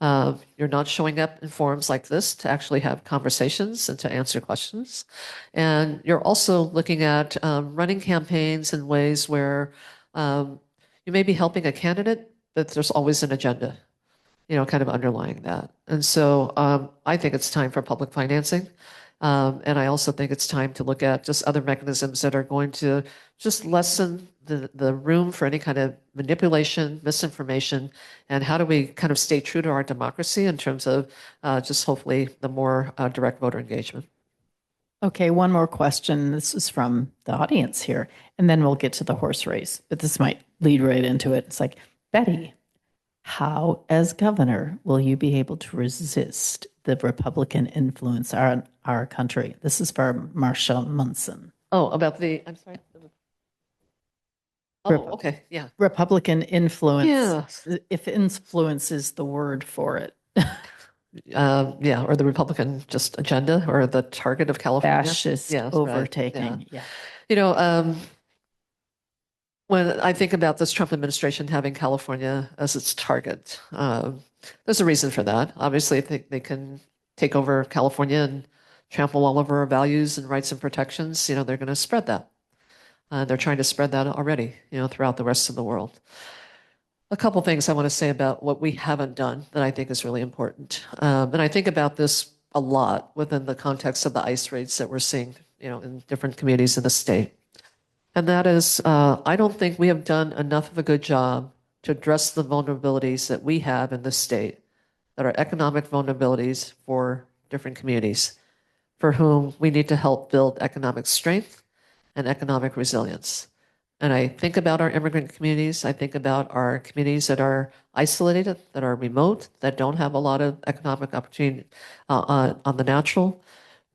You're not showing up in forums like this to actually have conversations and to answer questions. And you're also looking at running campaigns in ways where you may be helping a candidate, but there's always an agenda, kind of underlying that. And so I think it's time for public financing. And I also think it's time to look at just other mechanisms that are going to just lessen the room for any kind of manipulation, misinformation, and how do we kind of stay true to our democracy in terms of just hopefully the more direct voter engagement. Okay, one more question. This is from the audience here, and then we'll get to the horse race, but this might lead right into it. It's like, Betty, how, as governor, will you be able to resist the Republican influence on our country? This is for Marsha Munson. Oh, about I'm sorry. Oh, okay, yeah. Republican influence. Yeah. If influence is the word for it. Yeah, or the Republican just agenda or the target of California. Fascist Yes, overtaking. right. When I think about this Trump administration having California as its target, there's a reason for that. Obviously, they can take over California and trample all over our values and rights and protections. They're going to spread that. They're trying to spread that already, throughout the rest of the world. A couple things I want to say about what we haven't done that I think is really important. And I think about this a lot within the context of the ICE raids that we're seeing, in different communities in the state. And that is, I don't think we have done enough of a good job to address the vulnerabilities that we have in this state that are economic vulnerabilities for different communities, for whom we need to help build economic strength and economic resilience. And I think about our immigrant communities. I think about our communities that are isolated, that are remote, that don't have a lot of economic opportunity on the natural.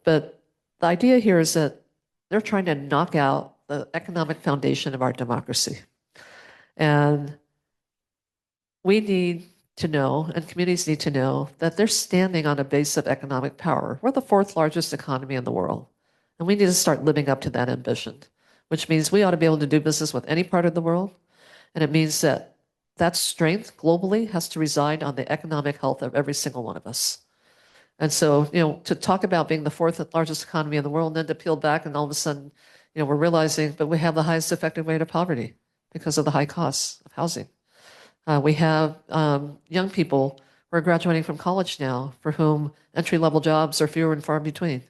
But the idea here is that they're trying to knock out the economic foundation of our democracy. And we need to know, and communities need to know, that they're standing on a base of economic power. We're the fourth largest economy in the world. And we need to start living up to that ambition, which means we ought to be able to do business with any part of the world. And it means that that strength globally has to reside on the economic health of every single one of us. And so, to talk about being the fourth largest economy in the world, and then to peel back, and all of a sudden, we're realizing, but we have the highest effective rate of poverty because of the high costs of housing. We have young people who are graduating from college now for whom entry-level jobs are fewer and far between.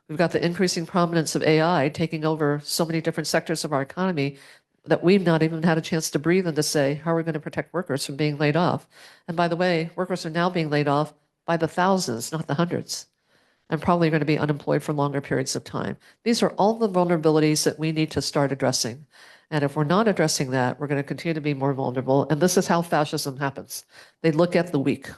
We've got the increasing prominence of AI taking over so many different sectors of our economy that we've not even had a chance to breathe and to say, how are we going to protect workers from being laid off? And by the way, workers are now being laid off by the thousands, not the hundreds, and probably going to be unemployed for longer periods of time. These are all the vulnerabilities that we need to start addressing. And if we're not addressing that, we're going to continue to be more vulnerable. And this is how fascism happens. They look at the weak.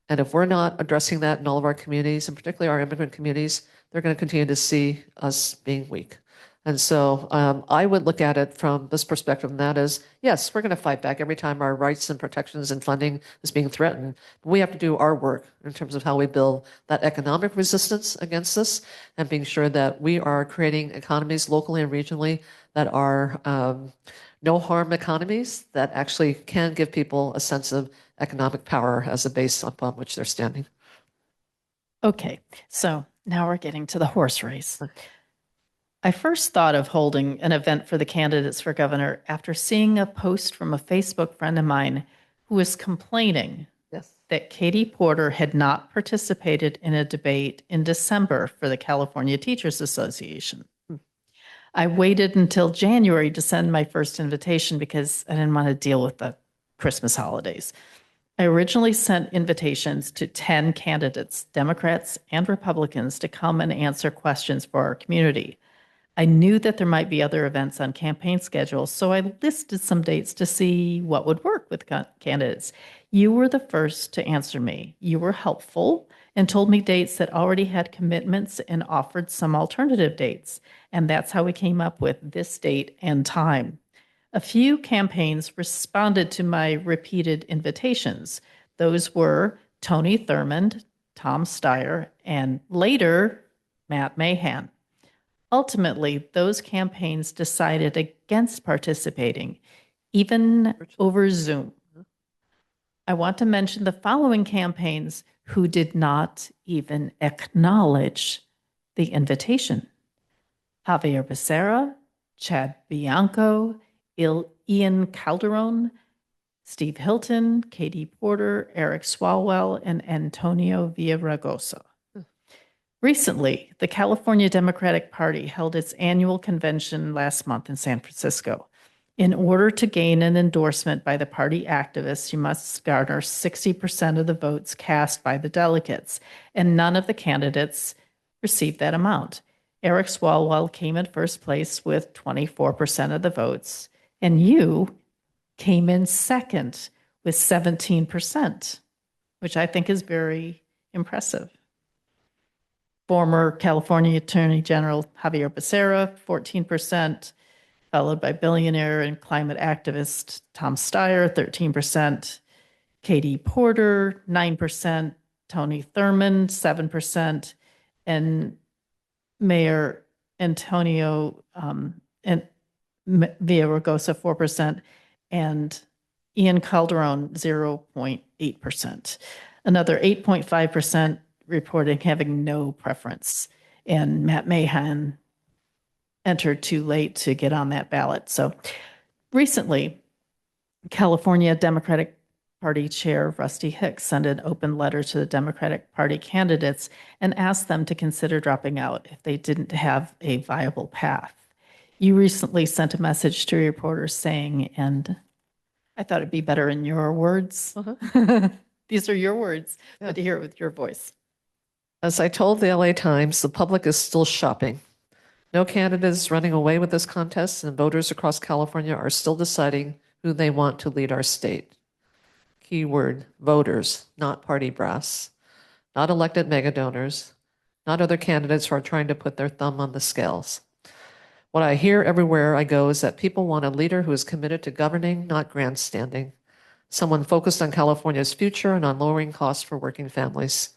And if we're not addressing that in all of our communities, and particularly our immigrant communities, they're going to continue to see us being weak. And so I would look at it from this perspective, and that is, yes, we're going to fight back every time our rights and protections and funding is being threatened. But we have to do our work in terms of how we build that economic resistance against this and being sure that we are creating economies locally and regionally that are no harm economies that actually can give people a sense of economic power as a base upon which they're standing. Okay, so now we're getting to the horse race. I first thought of holding an event for the candidates for governor after seeing a post from a Facebook friend of mine who was complaining Yes. that Katie Porter had not participated in a debate in December for the California Teachers Association. I waited until January to send my first invitation because I didn't want to deal with the Christmas holidays. I originally sent invitations to 10 candidates, Democrats and Republicans, to come and answer questions for our community. I knew that there might be other events on campaign schedules, so I listed some dates to see what would work with candidates. You were the first to answer me. You were helpful and told me dates that already had commitments and offered some alternative dates. And that's how we came up with this date and time. A few campaigns responded to my repeated invitations. Those were Tony Thurmond, Tom Steyer, and later, Matt Mahan. Ultimately, those campaigns decided against participating, even over Zoom. I want to mention the following campaigns who did not even acknowledge the invitation: Javier Becerra, Chad Bianco, Ian Calderon, Steve Hilton, Katie Porter, Eric Swalwell, and Antonio Villaraigosa. Recently, the California Democratic Party held its annual convention last month in San Francisco. In order to gain an endorsement by the party activists, you must garner 60% of the votes cast by the delegates, and none of the candidates received that amount. Eric Swalwell came in first place with 24% of the votes, and you came in second with 17%, which I think is very impressive. Former California Attorney General Javier Becerra, 14%, followed by billionaire and climate activist Tom Steyer, 13%, Katie Porter, 9%, Tony Thurmond, 7%, and Mayor Antonio and Villaraigosa, 4%, and Ian Calderon, 0.8%. Another 8.5% reporting having no preference. And Matt Mahan entered too late to get on that ballot. So recently, California Democratic Party Chair Rusty Hicks sent an open letter to the Democratic Party candidates and asked them to consider dropping out if they didn't have a viable path. You recently sent a message to reporters saying, and I thought it'd be better in your words. These are your words, but to hear it with your voice. As I told the LA Times, the public is still shopping. No candidate is running away with this contest, and voters across California are still deciding who they want to lead our state. Keyword, voters, not party brass, not elected mega donors, not other candidates who are trying to put their thumb on the scales. What I hear everywhere I go is that people want a leader who is committed to governing, not grandstanding, someone focused on California's future and on lowering costs for working families.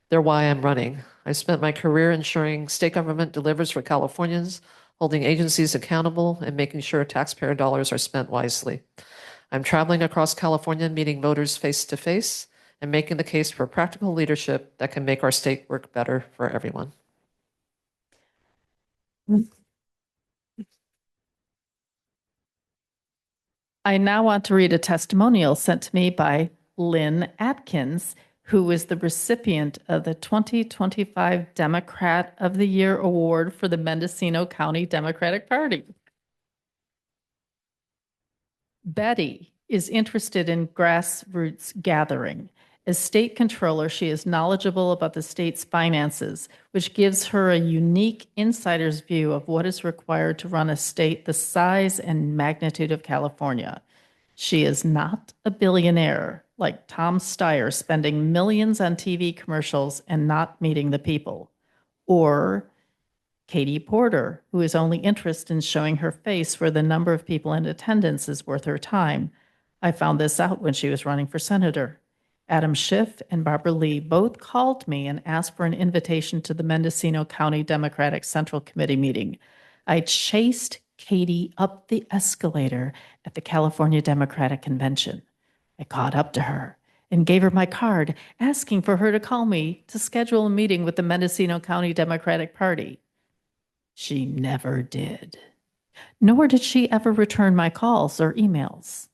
They're why I'm running. I spent my career ensuring state government delivers for Californians, holding agencies accountable, and making sure taxpayer dollars are spent wisely. I'm traveling across California, meeting voters face to face, and making the case for practical leadership that can make our state work better for everyone. I now want to read a testimonial sent to me by Lynn Atkins, who is the recipient of the 2025 Democrat of the Year Award for the Mendocino County Democratic Party. Betty is interested in grassroots gathering. As state controller, she is knowledgeable about the state's finances, which gives her a unique insider's view of what is required to run a state the size and magnitude of California. She is not a billionaire like Tom Steyer spending millions on TV commercials and not meeting the people, or Katie Porter, who is only interested in showing her face where the number of people in attendance is worth her time. I found this out when she was running for senator. Adam Schiff and Barbara Lee both called me and asked for an invitation to the Mendocino County Democratic Central Committee meeting. I chased Katie up the escalator at the California Democratic Convention. I caught up to her and gave her my card, asking for her to call me to schedule a meeting with the Mendocino County Democratic Party. She never did, nor did she ever return my calls or emails.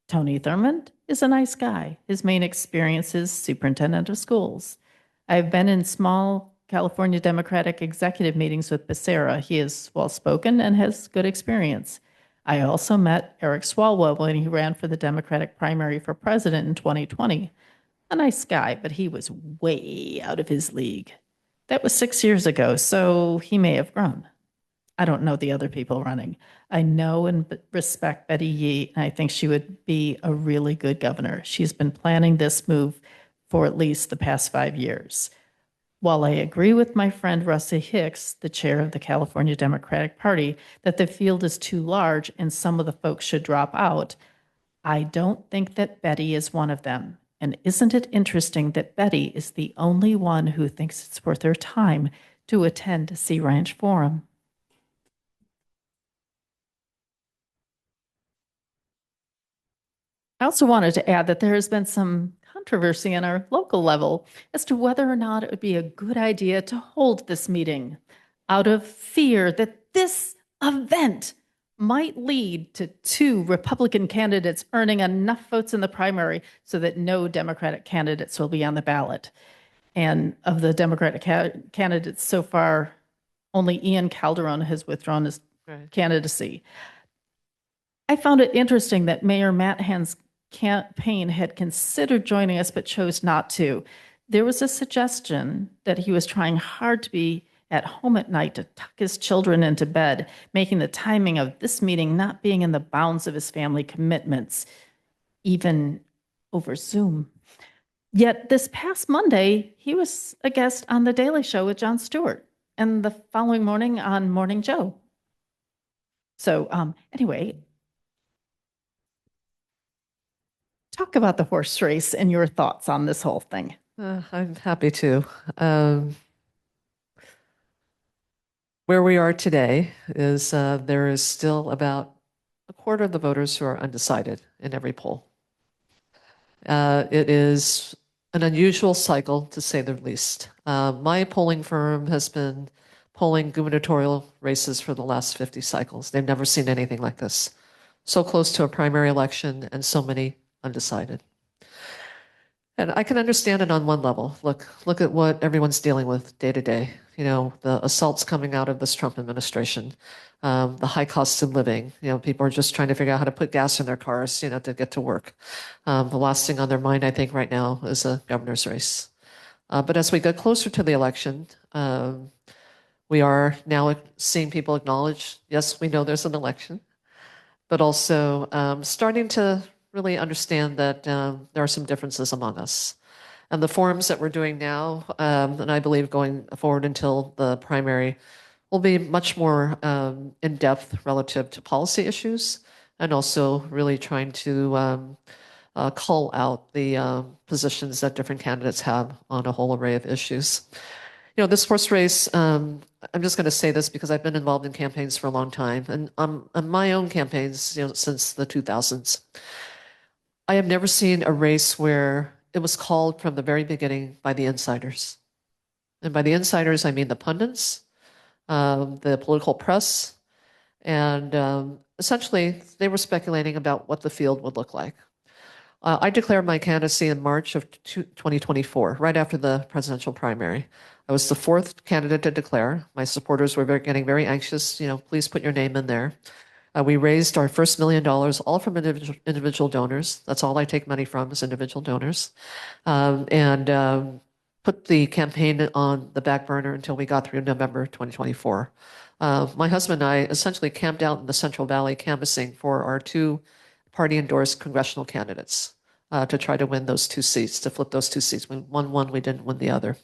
Tony Thurmond is a nice guy. His main experience is superintendent of schools. I've been in small California Democratic executive meetings with Becerra. He is well-spoken and has good experience. I also met Eric Swalwell when he ran for the Democratic primary for president in 2020. A nice guy, but he was way out of his league. That was 6 years ago, so he may have grown. I don't know the other people running. I know and respect Betty Yee, and I think she would be a really good governor. She's been planning this move for at least the past 5 years. While I agree with my friend Rusty Hicks, the chair of the California Democratic Party, that the field is too large and some of the folks should drop out, I don't think that Betty is one of them. And isn't it interesting that Betty is the only one who thinks it's worth her time to attend a Sea Ranch Forum? I also wanted to add that there has been some controversy on our local level as to whether or not it would be a good idea to hold this meeting out of fear that this event might lead to 2 Republican candidates earning enough votes in the primary so that no Democratic candidates will be on the ballot. And of the Democratic candidates so far, only Ian Calderon has withdrawn his candidacy. I found it interesting that Mayor Matthan's campaign had considered joining us but chose not to. There was a suggestion that he was trying hard to be at home at night to tuck his children into bed, making the timing of this meeting not being in the bounds of his family commitments, even over Zoom. Yet this past Monday, he was a guest on The Daily Show with Jon Stewart, and the following morning on Morning Joe. So anyway, talk about the horse race and your thoughts on this whole thing. I'm happy to. Where we are today is there is still about a quarter of the voters who are undecided in every poll. It is an unusual cycle, to say the least. My polling firm has been polling gubernatorial races for the last 50 cycles. They've never seen anything like this. So close to a primary election and so many undecided. And I can understand it on one level. Look at what everyone's dealing with day to day. the assaults coming out of this Trump administration, the high costs of living. People are just trying to figure out how to put gas in their cars, to get to work. The last thing on their mind, I think, right now is a governor's race. But as we get closer to the election, we are now seeing people acknowledge, yes, we know there's an election, but also starting to really understand that there are some differences among us. And the forums that we're doing now, and I believe going forward until the primary, will be much more in depth relative to policy issues and also really trying to call out the positions that different candidates have on a whole array of issues. This horse race, I'm just going to say this because I've been involved in campaigns for a long time, and on my own campaigns, since the 2000s, I have never seen a race where it was called from the very beginning by the insiders. And by the insiders, I mean the pundits, the political press, and essentially they were speculating about what the field would look like. I declared my candidacy in March of 2024, right after the presidential primary. I was the fourth candidate to declare. My supporters were getting very anxious. Please put your name in there. We raised our first $1 million, all from individual donors. That's all I take money from is individual donors. And put the campaign on the back burner until we got through November 2024. My husband and I essentially camped out in the Central Valley canvassing for our two party-endorsed congressional candidates to try to win those two seats, to flip those two seats. We won one, we didn't win the other.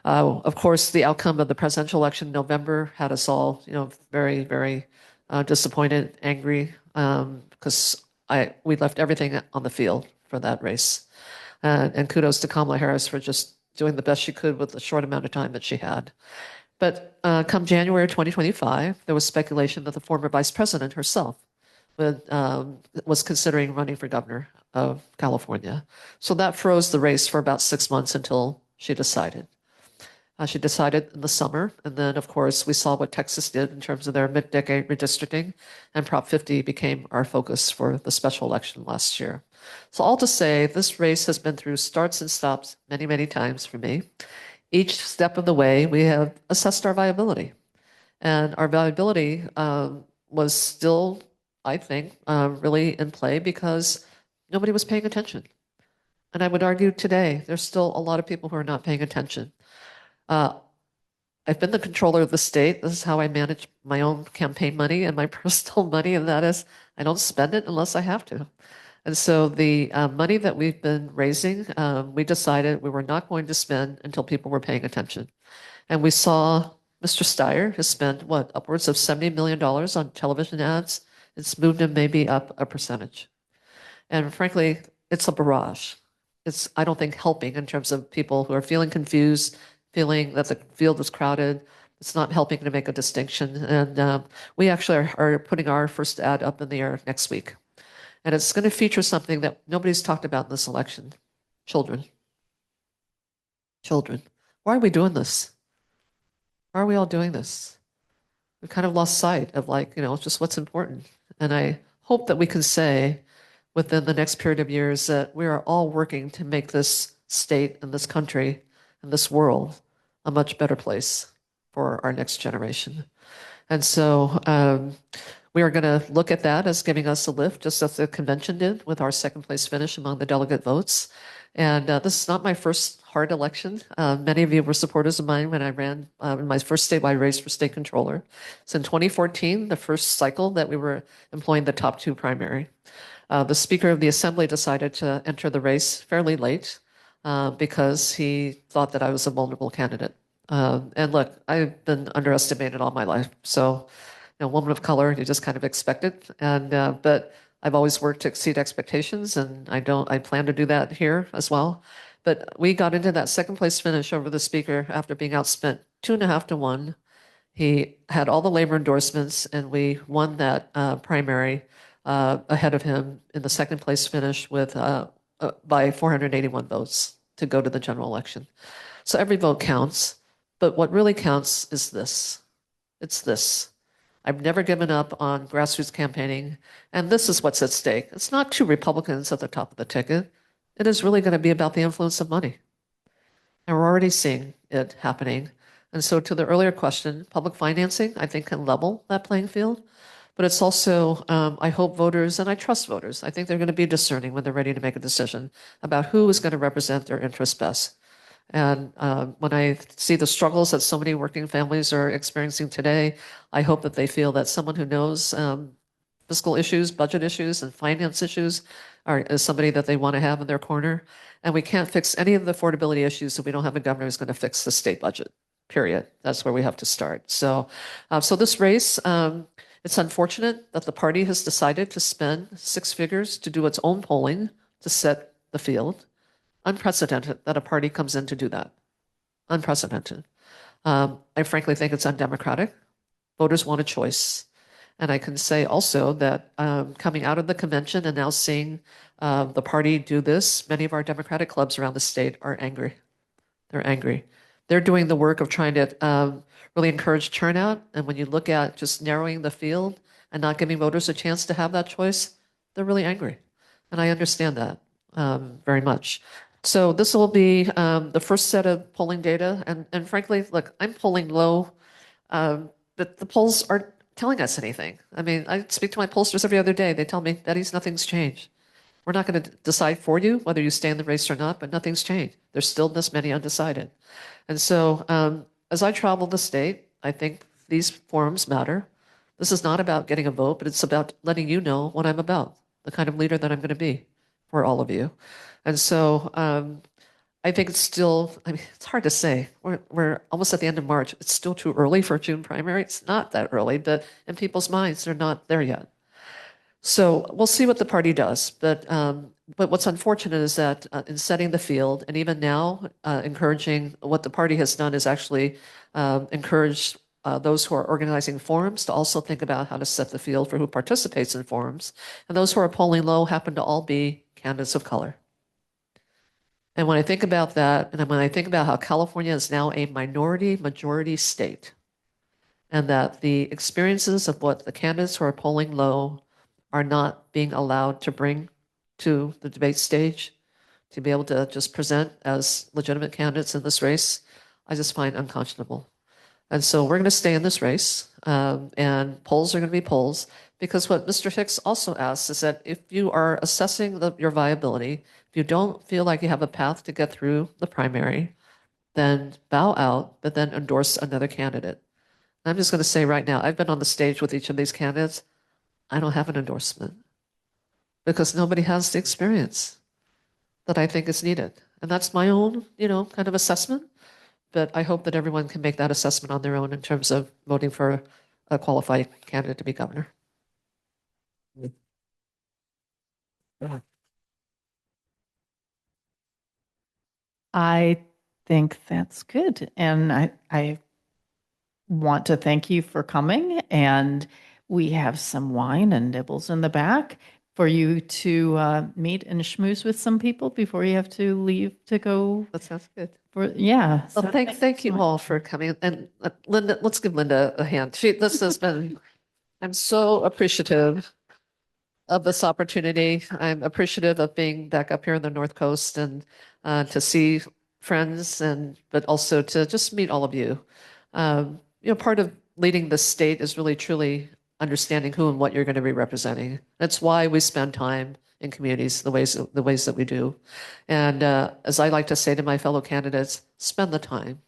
Of course, the outcome of the presidential election in November had us all, very, very disappointed, angry, because we left everything on the field for that race. And kudos to Kamala Harris for just doing the best she could with the short amount of time that she had. But come January 2025, there was speculation that the former vice president herself was considering running for governor of California. So that froze the race for about 6 months until she decided. She decided in the summer, and then, of course, we saw what Texas did in terms of their mid-decade redistricting, and Prop 50 became our focus for the special election last year. So all to say, this race has been through starts and stops many, many times for me. Each step of the way, we have assessed our viability. And our viability was still, I think, really in play because nobody was paying attention. And I would argue today, there's still a lot of people who are not paying attention. I've been the controller of the state. This is how I manage my own campaign money and my personal money, and that is I don't spend it unless I have to. And so the money that we've been raising, we decided we were not going to spend until people were paying attention. And we saw Mr. Steyer has spent, upwards of $70 million on television ads. It's moved him maybe up a percentage. And frankly, it's a barrage. It's, I don't think, helping in terms of people who are feeling confused, feeling that the field is crowded. It's not helping to make a distinction. And we actually are putting our first ad up in the air next week. And it's going to feature something that nobody's talked about in this election. Children. Children. Why are we doing this? Why are we all doing this? We kind of lost sight of just what's important. And I hope that we can say within the next period of years that we are all working to make this state and this country and this world a much better place for our next generation. And so we are going to look at that as giving us a lift, just as the convention did with our second place finish among the delegate votes. And this is not my first hard election. Many of you were supporters of mine when I ran in my first statewide race for state controller. So in 2014, the first cycle that we were employing the top two primary. The Speaker of the Assembly decided to enter the race fairly late because he thought that I was a vulnerable candidate. And look, I've been underestimated all my life. So, woman of color, you just kind of expect it. And but I've always worked to exceed expectations, and I plan to do that here as well. But we got into that second place finish over the Speaker after being outspent 2.5 to 1. He had all the labor endorsements, and we won that primary ahead of him in the second place finish with by 481 votes to go to the general election. So every vote counts, but what really counts is this. It's this. I've never given up on grassroots campaigning, and this is what's at stake. It's not two Republicans at the top of the ticket. It is really going to be about the influence of money. And we're already seeing it happening. And so to the earlier question, public financing, I think, can level that playing field. But it's also, I hope voters, and I trust voters, I think they're going to be discerning when they're ready to make a decision about who is going to represent their interests best. And when I see the struggles that so many working families are experiencing today, I hope that they feel that someone who knows fiscal issues, budget issues, and finance issues is somebody that they want to have in their corner. And we can't fix any of the affordability issues if we don't have a governor who's going to fix the state budget, period. That's where we have to start. So, so this race, it's unfortunate that the party has decided to spend six figures to do its own polling to set the field. Unprecedented that a party comes in to do that. Unprecedented. I frankly think it's undemocratic. Voters want a choice. And I can say also that coming out of the convention and now seeing the party do this, many of our Democratic clubs around the state are angry. They're angry. They're doing the work of trying to really encourage turnout. And when you look at just narrowing the field and not giving voters a chance to have that choice, they're really angry. And I understand that very much. So this will be the first set of polling data. And frankly, look, I'm polling low, but the polls aren't telling us anything. I mean, I speak to my pollsters every other day. They tell me, Betty, nothing's changed. We're not going to decide for you whether you stay in the race or not, but nothing's changed. There's still this many undecided. And so as I travel the state, I think these forums matter. This is not about getting a vote, but it's about letting you know what I'm about, the kind of leader that I'm going to be for all of you. And so I think it's still, I mean, it's hard to say. We're almost at the end of March. It's still too early for a June primary. It's not that early, but in people's minds, they're not there yet. So we'll see what the party does. But what's unfortunate is that in setting the field, and even now, encouraging what the party has done is actually encourage those who are organizing forums to also think about how to set the field for who participates in forums. And those who are polling low happen to all be candidates of color. And when I think about that, and when I think about how California is now a minority majority state, and that the experiences of what the candidates who are polling low are not being allowed to bring to the debate stage, to be able to just present as legitimate candidates in this race, I just find unconscionable. And so we're going to stay in this race, and polls are going to be polls, because what Mr. Hicks also asks is that if you are assessing your viability, if you don't feel like you have a path to get through the primary, then bow out, but then endorse another candidate. And I'm just going to say right now, I've been on the stage with each of these candidates. I don't have an endorsement because nobody has the experience that I think is needed. And that's my own, kind of assessment. But I hope that everyone can make that assessment on their own in terms of voting for a qualified candidate to be governor. I think that's good. And I want to thank you for coming. And we have some wine and nibbles in the back for you to meet and schmooze with some people before you have to leave to go. That sounds good. Yeah. Well, thank you all for coming. And Linda, let's give Linda a hand. This has been, I'm so appreciative of this opportunity. I'm appreciative of being back up here on the North Coast and to see friends but also to just meet all of you. Part of leading the state is really truly understanding who and what you're going to be representing. That's why we spend time in communities the ways that we do. And as I like to say to my fellow candidates, spend the time,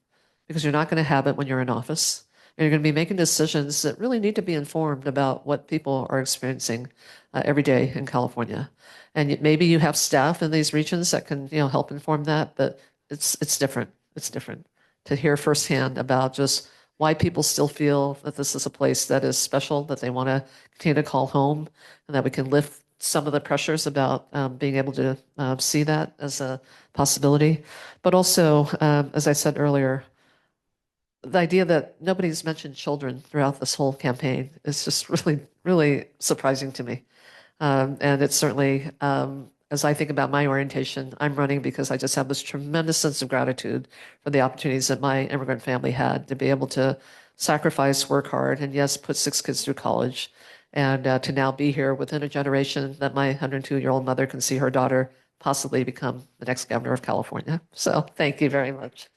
because you're not going to have it when you're in office. And you're going to be making decisions that really need to be informed about what people are experiencing every day in California. And maybe you have staff in these regions that can help inform that, but it's different. It's different to hear firsthand about just why people still feel that this is a place that is special, that they want to continue to call home, and that we can lift some of the pressures about being able to see that as a possibility. But also, as I said earlier, the idea that nobody's mentioned children throughout this whole campaign is just really, really surprising to me. And it's certainly, as I think about my orientation, I'm running because I just have this tremendous sense of gratitude for the opportunities that my immigrant family had to be able to sacrifice, work hard, and yes, put 6 kids through college, and to now be here within a generation that my 102-year-old mother can see her daughter possibly become the next governor of California. So thank you very much.